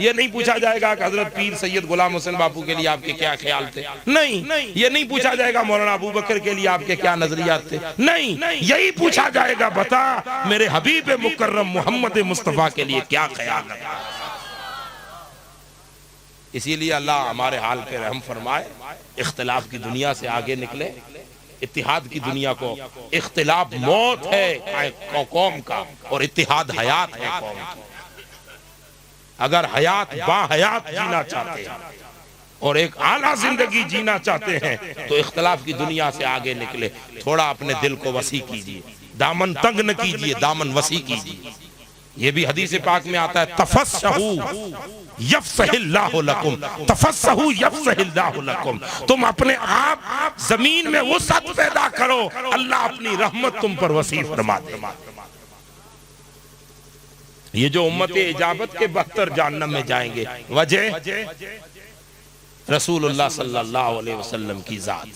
ये नहीं पूछा जाएगा कि हजरत पीर सैयद गुलाम हुसैन बापू के लिए आपके क्या ख्याल थे। नहीं, ये नहीं पूछा जाएगा मौलाना अबू बकर के लिए आपके क्या नजरियात थे। नहीं, यही पूछा जाएगा बता मेरे हबीब मुकर्रम मोहम्मद मुस्तफा के लिए क्या ख्याल है। इसीलिए अल्लाह हमारे हाल पे रहम फरमाए, इख्तिलाफ की दुनिया से आगे निकले, इत्तिहाद की दुनिया को। इख्तिलाफ मौत है कौम का और इत्तिहाद हयात है कौम की। अगर हयात बाहयात जीना चाहते हैं और एक आला जिंदगी जीना चाहते हैं तो इख्तिलाफ की दुनिया से आगे निकले। थोड़ा अपने दिल को वसी कीजिए, दामन तंग न कीजिए, दामन वसी कीजिए। ये भी हदीस पाक में आता है तफस्सहू यफ्सहिल्लाहु लकुम, तफस्सहू यफ्सहिल्लाहु लकुम। तुम अपने आप जमीन में वसअत पैदा करो, अल्लाह अपनी रहमत तुम पर वसी फरमा दे। ये जो उम्मत इजाबत के 72 जहन्नम में जाएंगे, वजह रसूलुल्लाह सल्लल्लाहु अलैहि वसल्लम की जात।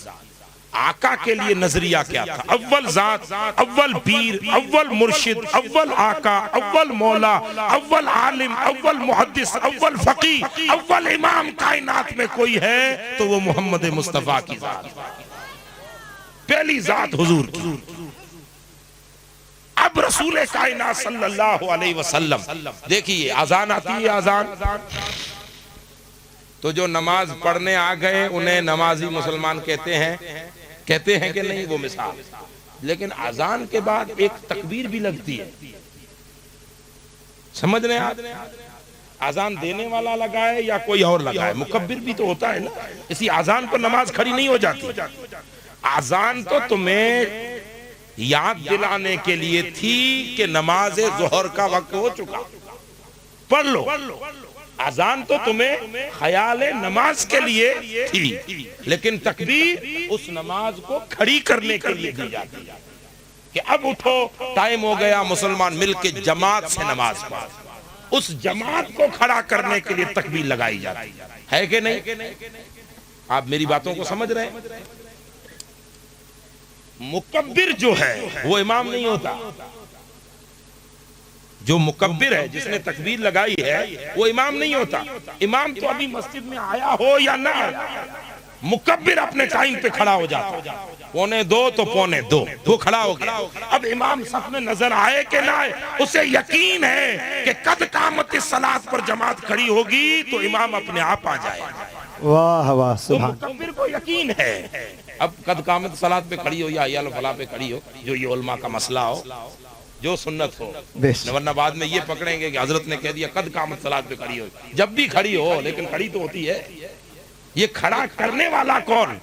आका के लिए नजरिया क्या था? अव्वल जात, अव्वल पीर, अव्वल मुर्शिद, अव्वल आका, अव्वल मौला, अव्वल आलिम, अव्वल मुहद्दिस, अव्वल फकी, अव्वल इमाम कायनात में कोई है तो वो मोहम्मद मुस्तफा की जात, पहली जात हुजूर की। अब रसूल कायनात सल्लल्लाहु अलैहि वसल्लम, देखिए अजान आती है, अजान तो जो नमाज पढ़ने आ गए उन्हें नमाजी मुसलमान कहते हैं कि नहीं, वो मिसाल। लेकिन अजान के बाद एक तकबीर भी लगती है, समझ रहे हैं? अजान देने वाला लगाए या कोई और लगाए, मुकब्बिर भी तो होता है ना। इसी अजान पर नमाज खड़ी नहीं हो जाती। अजान तो तुम्हें याद दिलाने के लिए थी कि नमाज जोहर का वक्त हो चुका, पढ़ लो। अजान तो तुम्हें ख्याल नमाज के लिए थी, लेकिन तकबीर उस नमाज को खड़ी करने के लिए दी जाती है कि अब उठो, टाइम हो गया, मुसलमान मिलके जमात से नमाज पढ़ो। उस जमात को खड़ा करने के लिए तकबीर लगाई जाती है कि नहीं? आप मेरी बातों को समझ रहे हैं? मुकब्बिर जो है वो इमाम नहीं होता। जो मुकब्बिर है, जिसने तकबीर लगाई है, वो इमाम नहीं होता। इमाम तो अभी मस्जिद में आया हो या ना आया, मुकब्बिर अपने टाइम पे खड़ा हो जाता। 1:45 तो 1:45 वो खड़ा हो गया। अब इमाम सफ में नजर आए कि ना आए, उसे यकीन है कि कद कामत सलात पर जमात खड़ी होगी तो इमाम अपने आप आ जाएगा। वाह वाह, तो मुकब्बिर को यकीन है। अब कद कामत सलात पे खड़ी हो या हय्या अल फलाह पे खड़ी हो, जो ये उलमा का मसला हो, जो सुन्नत हो, वरना बाद में ये पकड़ेंगे कि हजरत ने कह दिया कद कामत सलात पे खड़ी हो। जब भी खड़ी हो, लेकिन खड़ी तो होती है। ये खड़ा करने वाला कौन?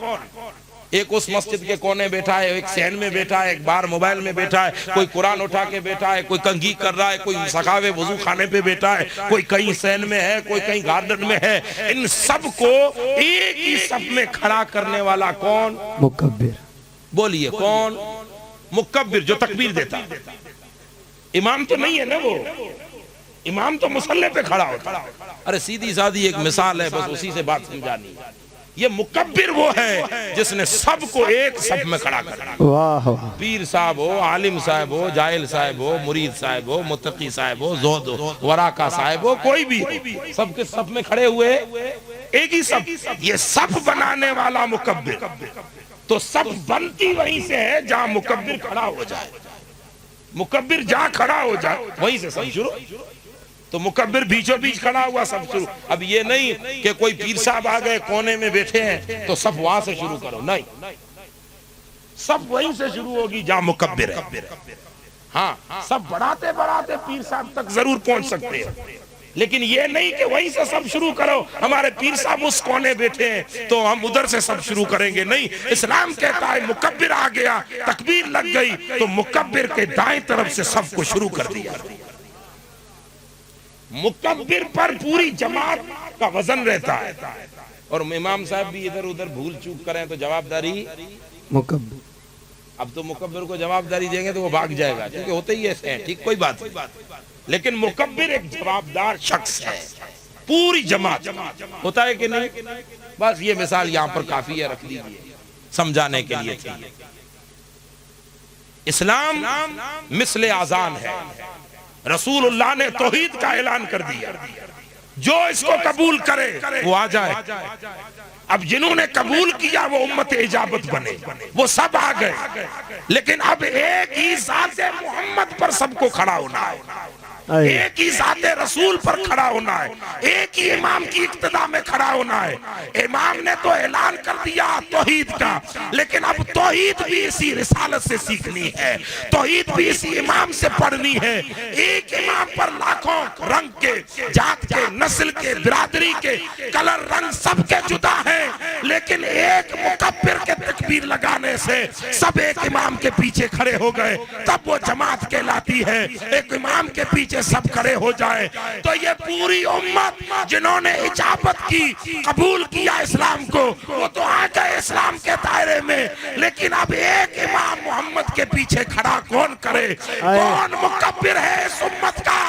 एक उस मस्जिद के कोने बैठा है, एक सहन में बैठा है, एक बार मोबाइल में बैठा है, कोई कुरान उठा के बैठा है, कोई कंघी कर रहा है, कोई सखावे वजू खाने पे बैठा है, कोई कहीं सहन में है, कोई कहीं गार्डन में है। इन सब को एक ही सब में खड़ा करने वाला कौन? मुकब्बिर। बोलिए कौन? मुकब्बिर, जो तकबीर देता। इमाम तो नहीं है ना वो, इमाम तो मुसल्ले पे खड़ा होता। अरे सीधी सादी एक मिसाल है, बस उसी से बात समझानी। ये मुकब्बिर वो है जिसने सबको एक सब में खड़ा करना। वाह वाह। पीर साहब हो, आलिम साहब हो, जाहिल साहब हो, मुरीद साहब हो, मुत्तकी साहब हो, ज़ुहद हो, वराका साहब हो, कोई भी हो, सबके सब में खड़े हुए एक ही सब। ये सब बनाने वाला मुकब्बिर। तो सब बनती वहीं से है जहां मुकब्बिर खड़ा हो जाए। मुकब्बिर जहां खड़ा हो जाए वहीं से सब शुरू। तो मुकब्बिर बीचों बीच खड़ा हुआ, सब शुरू। अब ये नहीं कि कोई पीर साहब आ गए कोने में बैठे हैं तो सब वहां से शुरू करो, नहीं, सब वहीं से शुरू होगी जहां मुकब्बिर है। हाँ, सब बढ़ाते बढ़ाते पीर साहब तक जरूर पहुंच सकते हैं, लेकिन ये नहीं कि वहीं से सब शुरू करो। हमारे पीर साहब उस कोने बैठे हैं तो हम उधर से सब शुरू करेंगे, नहीं। इस्लाम कहता है मुकब्बिर आ गया, तकबीर लग गई तो मुकब्बिर के दाएं तरफ से सबको शुरू कर दिया। मुकब्बिर पर पूरी जमात का वजन रहता है। और इमाम साहब भी इधर उधर भूल चूक करें तो जवाबदारी मुकब्बिर। अब तो मुकब्बिर को जवाबदारी देंगे तो वो भाग जाएगा, क्योंकि होते ही ऐसे हैं, ठीक, कोई बात नहीं। लेकिन मुकब्बिर एक जवाबदार शख्स है। पूरी जमात होता है कि नहीं? बस ये मिसाल यहां पर काफी है, रख लीजिए, समझाने के लिए थी। इस्लाम मिसले आजान है। रसूलुल्लाह ने तौहीद का ऐलान कर दिया, जो इसको कबूल करे वो आ जाए। अब जिन्होंने कबूल किया वो उम्मत इजाबत बने, वो सब आ गए। लेकिन अब एक ही ज़ाते मोहम्मद पर सबको खड़ा होना है, एक ही ज़ाते रसूल पर खड़ा होना है, एक ही इमाम की इक्तदा में खड़ा होना है। इमाम ने तो ऐलान कर दिया तौहीद का, लेकिन अब तौहीद भी इसी रिसालत से सीखनी है, तौहीद भी इसी इमाम से पढ़नी है। एक इमाम पर लाखों रंग के, जात के, नस्ल के, बिरादरी के, कलर रंग सबके जुदा हैं, लेकिन एक मुकब्बिर के तकबीर लगाने से सब एक इमाम के पीछे खड़े हो गए, तब वो जमात कहलाती है। एक इमाम के पीछे सब खड़े हो जाए तो ये पूरी उम्मत जिन्होंने इजाबत की, कबूल किया इस्लाम को, वो तो आ गए इस्लाम के दायरे में। लेकिन अब एक इमाम मोहम्मद के पीछे खड़ा कौन करे? कौन मुकब्बिर है इस उम्मत का?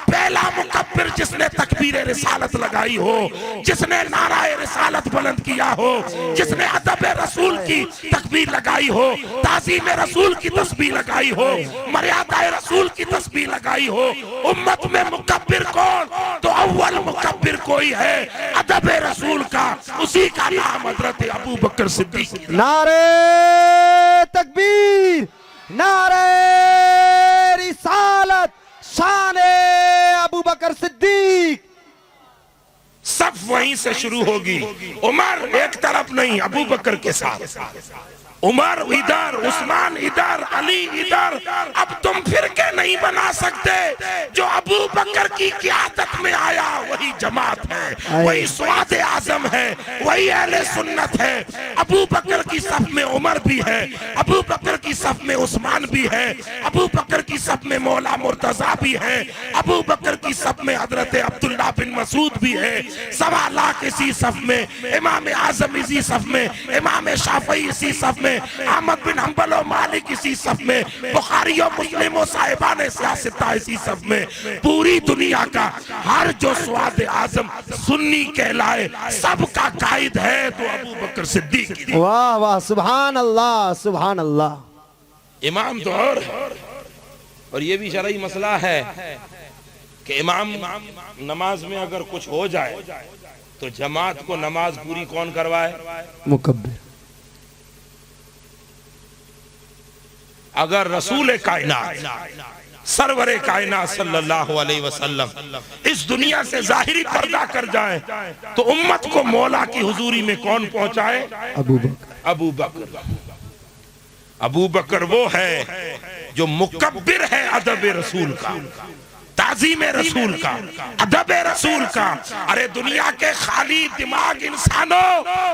पहला मुकब्बिर जिसने तकबीर रिसालत लगाई हो, जिसने नाराए रिसालत बुलंद किया हो, जिसने अदब रसूल की तकबीर लगाई हो, ताज़ीम रसूल की तस्बीह लगाई हो, मर्यादा रसूल की तस्बीह लगाई हो। उम्मत में मुकब्बिर कौन? तो अव्वल मुकब्बिर कोई है अदब रसूल का, उसी का नाम हजरत अबू बकर सिद्दीक। नारे तकबीर, नारे रिसालत, शाने अबू बकर सिद्दीक। सब वहीं से शुरू होगी। उमर एक तरफ नहीं, अबू बकर के साथ, उमर इधर, उस्मान इधर, अली इधर। अब तुम फिरके नहीं बना सकते। जो अबू बकर की क़ियादत में आया वही जमात है, वही स्वाद आजम है, वही अहले सुन्नत है। अबू बकर की सफ में उमर भी है, अबू बकर की सफ में उस्मान भी है, अबू बकर की सफ में मौला मुर्तजा भी है, अबू बकर की सफ में हजरत अब्दुल्ला बिन मसूद भी है। 1.25 लाख इसी सफ में, इमाम आजम इसी सफ में, इमाम शाफई इसी सफ में, अहमद बिन हंबल और मालिक इसी सफ में, बुखारी और मुस्लिम और साहिबाने सियासत इसी सफ में। पूरी दुनिया का हर जो स्वाद आजम सुन्नी कहलाए सबका कायद है तो अबू बकर सिद्दीक। वाह वाह, सुभान अल्लाह, सुभान अल्लाह। इमाम तो और ये भी शरई मसला है कि इमाम नमाज में अगर कुछ हो जाए तो जमात को नमाज पूरी कौन करवाए? मुकब्बिर। अगर रसूल कायनात सरवरे कायनात सल्लल्लाहु अलैहि वसल्लम इस दुनिया से जाहिरी पर्दा कर जाए तो उम्मत को मौला की हुजूरी में कौन पहुंचाए? अबू बकर। अबू बकर। अबू बकर वो है जो मुकब्बिर है अदब रसूल का, ताज़ीम रसूल का, अदब रसूल का। अरे दुनिया के खाली दिमाग इंसानों,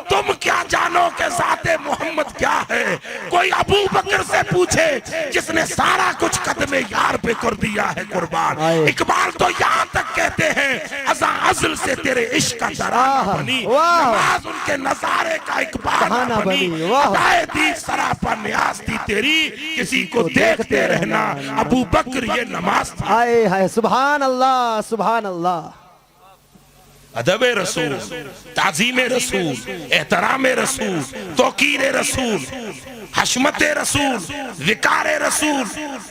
तुम क्या जानो कि ज़ाते मोहम्मद क्या है? कोई अबू बकर से पूछे जिसने सारा कुछ कदमे यार पे कर दिया है कुर्बान। इकबाल तो यहाँ तक कहते हैं अज़ा अज़ल से तेरे इश्क का तराना बनी, नमाज उनके नजारे का एक बहाना बनी, अदाए दी सरापा न्याज थी तेरी, किसी को देखते रहना अबू बकर ये नमाज थी। आए हाय, सुभान अल्लाह, सुभान अल्लाह। अदब रसूल, ताज़ीम रसूल, एहतराम रसूल, तौकीर रसूल, हशमत रसूल, विकार रसूल,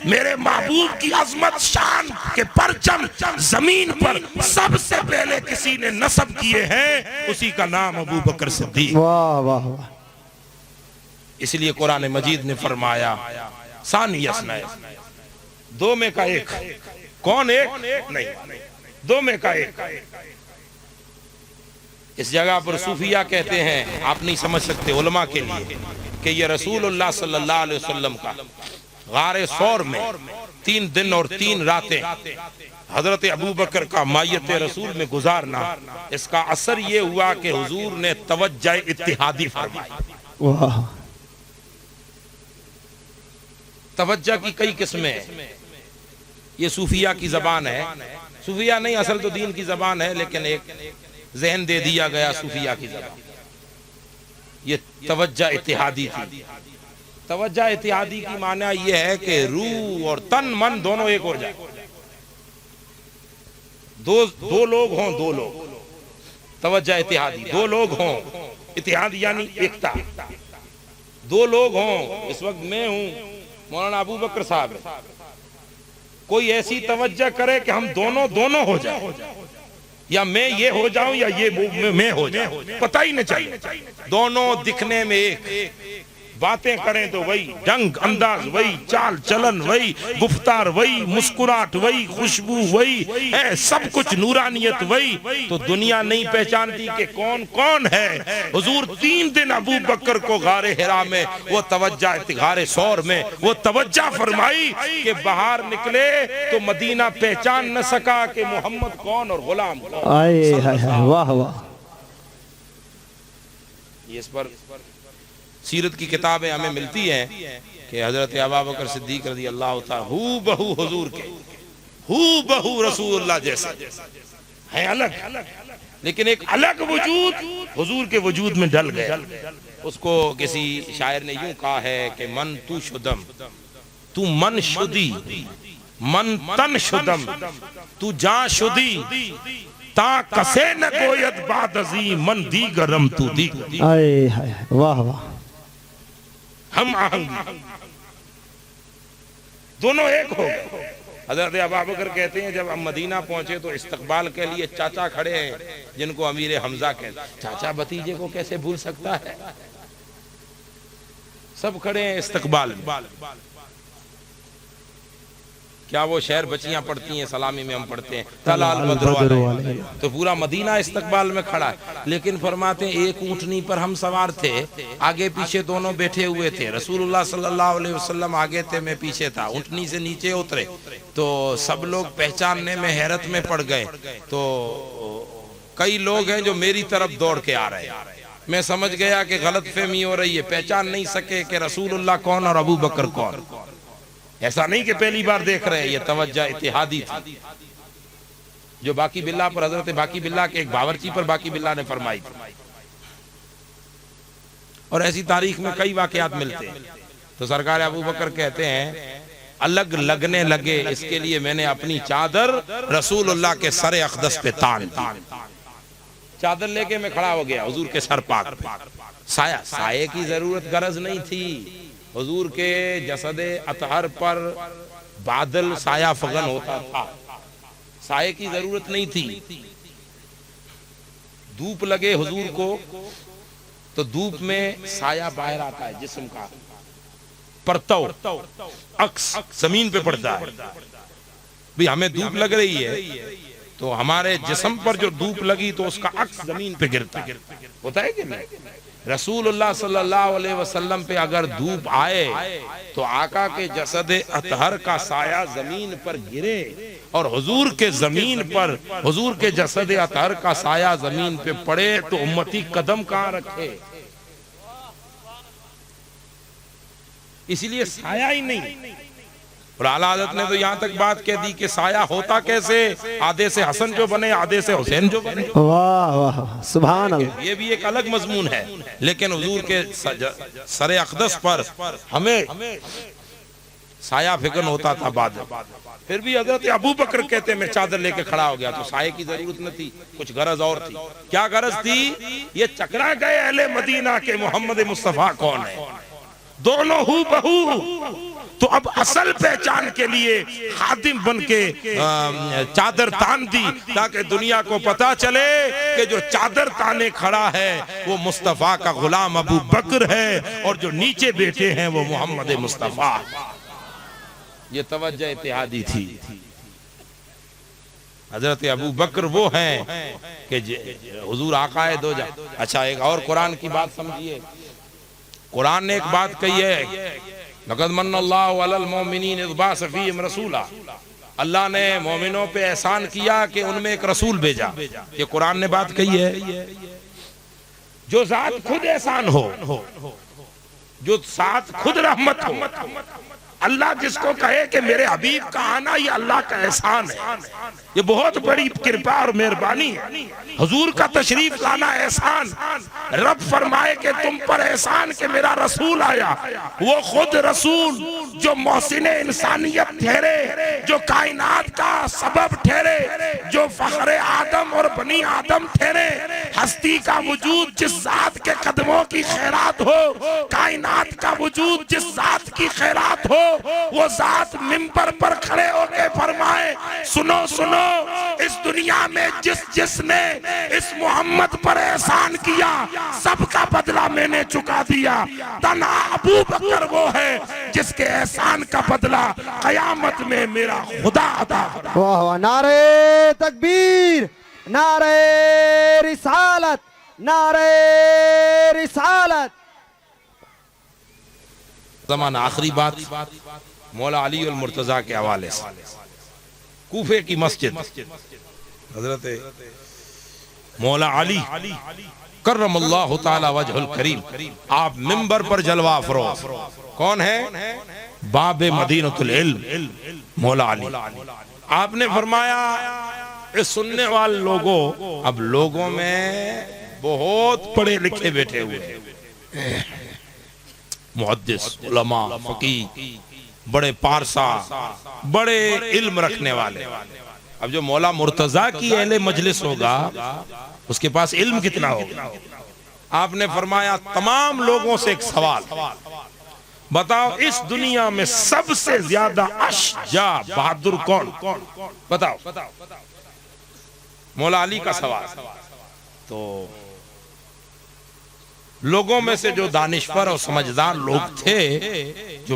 मेरे महबूब की अजमत शान के परचम जमीन पर सबसे पहले किसी ने नस्ब किए हैं, उसी का नाम अबू बकर सिद्दीक। वाह वाह वाह। इसलिए कुरान मजीद ने फरमाया सानी यसना, दो में का एक। कौन एक? नहीं, दो में का एक। इस जगह पर सूफिया कहते हैं, आप नहीं समझ सकते उलमा के लिए, कि ये रसूलुल्लाह सल्लल्लाहु अलैहि वसल्लम का गारे सौर में 3 दिन और 3 रातें हजरत अबू बकर का मायत रसूल में गुजारना, इसका असर ये हुआ कि हुजूर ने तवज्जो इत्तिहादी फरमाई। वाह। तवज्जो की कई किस्में, ये सूफिया की जबान है। सूफिया नहीं, असल तो दीन की जबान है, लेकिन एक जहन दे दिया गया सूफिया की जबान। ये तवज्जो इत्तिहादी थी। तवज्जो इत्तिहादी की माना यह है कि रूह और तन मन दोनों एक हो जाए। दो लोग हों, दो लोग, तवज्जो इत्तेहादी, दो लोग हों, इत्तेहाद यानी एकता, दो लोग हों, इस वक्त मैं हूं, मौलाना अबू बकर साहब है, कोई ऐसी तवज्जो करे कि हम दोनों दोनों हो जाए, या मैं ये हो जाऊं या ये मैं हो जाऊं, पता ही नहीं चाहिए, दोनों दिखने में एक, बातें करें तो वही ढंग अंदाज वही, चाल चलन वही, गुफ्तार वही, मुस्कुराहट वही, खुशबू वही है, सब कुछ नूरानियत वही, तो दुनिया नहीं पहचानती कि कौन कौन है। हुजूर 3 दिन अबू बकर को गारे हिरा में वो तवज्जो, गारे सौर में वो तवज्जो फरमाई कि बाहर निकले तो मदीना पहचान न सका कि मोहम्मद कौन और गुलाम कौन। आए हाय हाय, वाह वाह। इस पर सीरत की किताबें हमें मिलती हैं कि हजरत अबू बकर सिद्दीक रज़ी अल्लाह तआला हू बहू हुजूर के, हू बहू रसूलुल्लाह जैसे हैं, अलग, लेकिन एक अलग वजूद हुजूर के वजूद में ढल गए। उसको किसी शायर ने यूं कहा है कि मन तू शुदम, तू मन शुदी, मन तन शुदम, तू जा शुदी, ता कसे न गोयत बाद अज़ीम, मन दी गरम तू दी। आए हाय, वाह वाह। हम आहंगी दोनों एक हो गए। हजरत अबू बकर कहते हैं जब हम मदीना पहुंचे तो इस्तकबाल के लिए चाचा खड़े हैं जिनको अमीर हमजा कहते हैं। चाचा भतीजे को कैसे भूल सकता है, सब खड़े हैं इस्तकबाल में। क्या वो शेर बच्चियां पढ़ती हैं, सलामी में हम पढ़ते हैं तलाल बद्र वाले, तो पूरा मदीना इस्तकबाल में खड़ा है। लेकिन फरमाते हैं एक ऊंटनी पर हम सवार थे, आगे पीछे दोनों बैठे हुए थे, रसूलुल्लाह सल्लल्लाहु अलैहि वसल्लम आगे थे, मैं पीछे था। ऊंटनी से नीचे उतरे तो सब लोग पहचानने में हैरत में पड़ गए। तो कई लोग हैं जो मेरी तरफ दौड़ के आ रहे हैं, मैं समझ गया कि गलतफहमी हो रही है, पहचान नहीं सके कि रसूलुल्लाह कौन और अबू बकर कौन। ऐसा नहीं कि पहली बार देख रहे हैं, ये तवज्जो इत्तेहादी थी जो बाकी बिल्ला पर, हजरत बाकी बिल्ला के एक बावर्ची पर बाकी बिल्ला ने फरमाई थी। और ऐसी तारीख में कई वाकयात मिलते हैं। तो सरकार अबू बकर कहते हैं अलग लगने लगे, इसके लिए मैंने अपनी चादर रसूलुल्लाह के सर अक़दस पे तान दी। चादर लेके मैं खड़ा हो गया हुजूर के सर पाक पे। साया, साये की जरूरत गरज नहीं थी, हुजूर के जसदे अतहर पर बादल साया फगन होता था, साये की जरूरत नहीं थी। धूप लगे हुजूर को तो धूप में साया बाहर आता है, जिस्म का परतव अक्स जमीन पे पड़ता है। भाई हमें धूप लग रही है तो हमारे जिस्म पर जो धूप लगी तो उसका अक्स जमीन पे गिरता है, होता है कि नहीं। रसूलुल्लाह सल्लल्लाहु अलैहि वसल्लम पे अगर धूप आए तो आका के जसदे अतहर का साया जमीन पर गिरे और हुजूर के जमीन पर, हुजूर के जसदे अतहर का साया जमीन पे पड़े तो उम्मती कदम कहां रखे। इसलिए साया ही नहीं। और आला हज़रत ने तो यहाँ तक बात कह दी कि साया होता कैसे, आधे से हसन जो बने आधे से हुसैन जो बने। वाह वाह सुभान अल्लाह। ये भी एक अलग मजमून है। लेकिन हुजूर के सरे अक़दस पर हमें साया फिकन होता था बाद। फिर भी हजरत अबू बकर कहते मैं चादर लेके खड़ा हो गया तो साये की जरूरत न थी, कुछ गरज और थी। क्या गरज थी? ये चकरा गए अहले मदीना के मोहम्मद मुस्तफा कौन है, दोनों हू बहू। तो अब असल पहचान के लिए खादिम बन के चादर तान दी ताकि दुनिया को पता चले कि जो चादर ताने खड़ा है वो मुस्तफा का गुलाम अबू बकर है और जो नीचे बैठे हैं वो मोहम्मद मुस्तफा। ये तवज्जो इत्तेहादी थी। हजरत अबू बकर वो हैं कि हुजूर आकाए दो जा। अच्छा एक और कुरान की बात समझिए। कुरान ने एक बात कही है, लक़द मन्नल्लाहु अलल मोमिनीन इज़ बअस फ़ीहिम रसूला। अल्लाह ने मोमिनों पे एहसान किया कि उनमें एक रसूल भेजा। ये कुरान ने बात कही है। जो ज़ात खुद एहसान हो, जो साथ खुद रहमत हो, अल्लाह जिसको कहे कि मेरे हबीब का आना ये अल्लाह का एहसान है, ये बहुत बड़ी कृपा और मेहरबानी है। हुजूर का तशरीफ लाना एहसान। रब फरमाए कि तुम पर एहसान कि मेरा रसूल आया, वो खुद रसूल जो मोहसिन इंसानियत ठहरे, जो कायनात का सबब ठहरे, जो फखरे आदम और बनी आदम ठहरे, हस्ती का वजूद जिस जात के कदमों की खैरात हो, कायनात का वजूद जिस जात की खैरात हो, वो जात मिंबर पर खड़े होके फरमाए सुनो सुनो, इस दुनिया में जिसने इस मोहम्मद पर एहसान किया सबका बदला मैंने चुका दिया। तन्हा अबू बकर वो है जिसके एहसान का बदला कयामत में मेरा खुदा अदा करेगा। वाह वाह, नारे तकबीर, नारे रिसालत, नारे रिसालत। ज़माना आखिरी बात मौला अली और मुर्तजा के हवाले से, कूफे की मस्जिद हजरत मौला अली करमल्लाहु ताला वजहुल करीम, आप मिंबर पर जलवा फरोज। कौन है? बाबे मदीनतुल इल्म मौला अली। आपने फरमाया इस सुनने वाले लोगों, अब लोगों में बहुत पढ़े लिखे बैठे हुए, मुहद्दिस, उलमा, फकीह, बड़े पारसा, बड़े इल्म रखने वाले। अब जो मौला मुर्तजा की अहले मजलिस होगा उसके पास इल्म कितना होगा? आपने फरमाया तमाम लोगों से एक सवाल, बताओ इस दुनिया में सबसे ज्यादा अशजा बहादुर कौन? बताओ। मौला अली का सवाल। तो लोगों में से जो दानिशवर और समझदार लोग थे, जो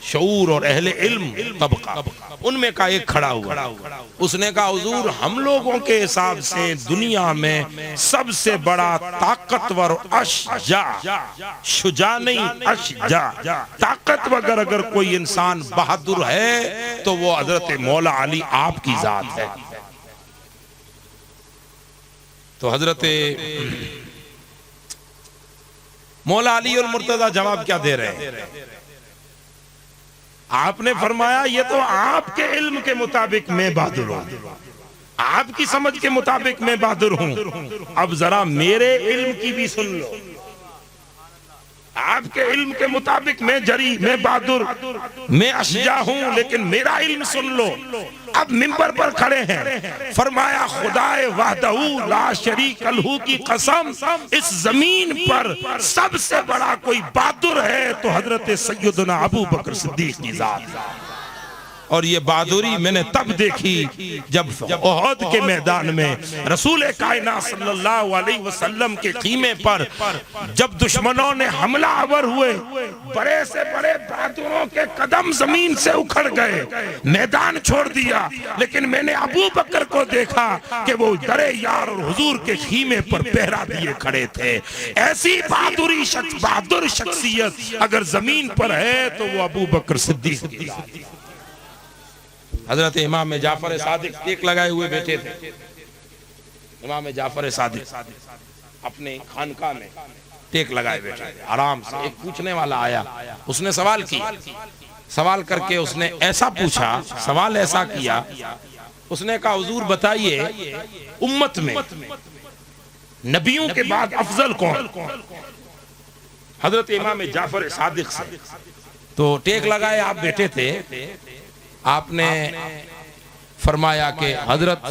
शऊर और अहले इल्म तबका, उनमें का एक खड़ा हुआ। उसने कहा हुजूर हम लोगों के हिसाब से दुनिया में सबसे बड़ा ताकतवर अशजा, शुजा नहीं अशजा, ताकतवर अगर कोई इंसान बहादुर है तो वो हजरत मौला अली आपकी जात है। तो हजरत मौला अली और मुर्तजा जवाब क्या दे रहे हैं? आपने फरमाया ये तो आपके इल्म के मुताबिक मैं बहादुर हूं, आपकी समझ के मुताबिक मैं बहादुर हूं। अब जरा मेरे इल्म की भी सुन लो। आपके इल्म के मुताबिक मैं जरी, मैं बहादुर, मैं अशजा हूं, लेकिन मेरा इल्म सुन लो। अब मिंबर पर खड़े हैं, फरमाया खुदाए वहदहू ला शरीक लहू की कसम, इस जमीन पर सबसे बड़ा कोई बहादुर है तो हजरत सैयदना अबू बकर सिद्दीक की जात। और ये बहादुरी मैंने तब देखी जब ओहद के मैदान में रसूल कायनात सल्लल्लाहु अलैहि वसल्लम के कीमे पर जब दुश्मनों ने हमला आवर हुए, बड़े से बड़े बहादुरों के कदम जमीन से उखड़ गए, मैदान छोड़ दिया, लेकिन मैंने अबू बकर को देखा कि वो दरे यार और हुजूर के कीमे पर पहरा दिए खड़े थे। ऐसी बहादुर शख्सियत अगर जमीन पर है तो वो अबू बकर सिद्दीक। हजरत इमाम जाफर सादिक टेक लगाए हुए बैठे थे। इमाम जाफर सादिक अपने खानका में टेक लगाए बैठे थे आराम से। एक पूछने वाला आया, उसने सवाल किया, सवाल करके उसने ऐसा पूछा, सवाल ऐसा किया, उसने कहा हुजूर बताइए उम्मत में नबियों के बाद अफजल कौन? हजरत इमाम जाफर सादिक से तो टेक लगाए आप बैठे थे, आपने फरमाया कि हजरत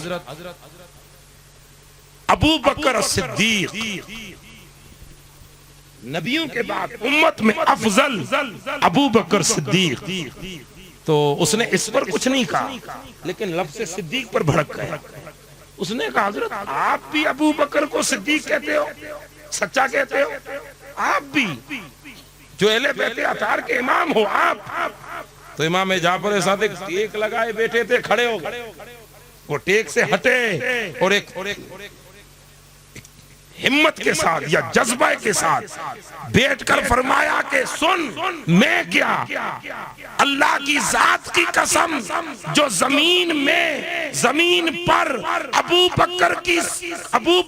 अबू बकर सिद्दीक नबियों के बाद उम्मत में अफजल अबू बकर सिद्दीक। तो उसने इस पर कुछ नहीं कहा, लेकिन लफ्ज़ सिद्दीक पर भड़क गया। उसने कहा हजरत आप भी अबू बकर को सिद्दीक कहते हो, सच्चा कहते हो? आप भी जो अहले बैत अतार के इमाम हो आप? तो इमाम जाफर सादिक टेक लगाए बैठे थे, खड़े हो गए, वो टेक से हटे और एक हिम्मत के साथ या जज्बे के साथ बैठकर फरमाया कि सुन, मैं क्या, अल्लाह की जात की कसम, जो जमीन पर अबू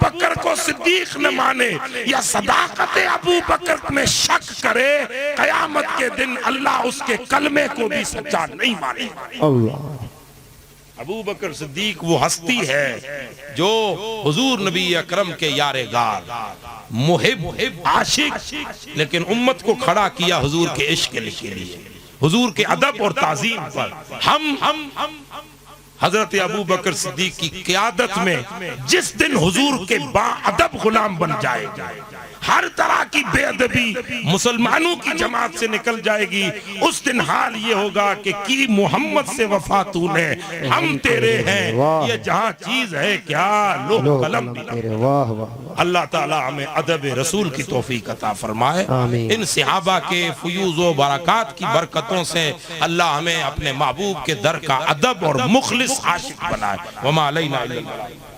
बकर को सिद्दीक न माने या सदाकत अबू बकर में शक करे, कयामत के दिन अल्लाह उसके कलमे को भी सच्चा नहीं माने। अल्लाह। अबू बकर सिद्दीक वो हस्ती है जो हुजूर नबी अकरम के यारे गार, मुहिब, आशिक, लेकिन उम्मत को खड़ा किया हुजूर के इश्क के लिए, हुजूर के अदब और ताजीम पर। हम हजरत अबू बकर सिद्दीक की क़यादत में जिस दिन हुजूर के बाअदब गुलाम बन जाएगा, हर तरह की बेअदबी मुसलमानों की जमात से निकल जाएगी, उस दिन हाल ये होगा कि मोहम्मद से वफा तूने, हम तेरे हैं, ये जहां चीज है क्या, लो कलम तेरे। वाह वाह। अल्लाह ताला हमें अदब रसूल की तौफीक अता फरमाए। आमीन। इन सहाबा के फयूज़ व बरक़ात की बरकतों से अल्लाह हमें अपने महबूब के दर का अदब और मुखलिस आशिक बनाए। वमा अलैना इल्लल बलाग।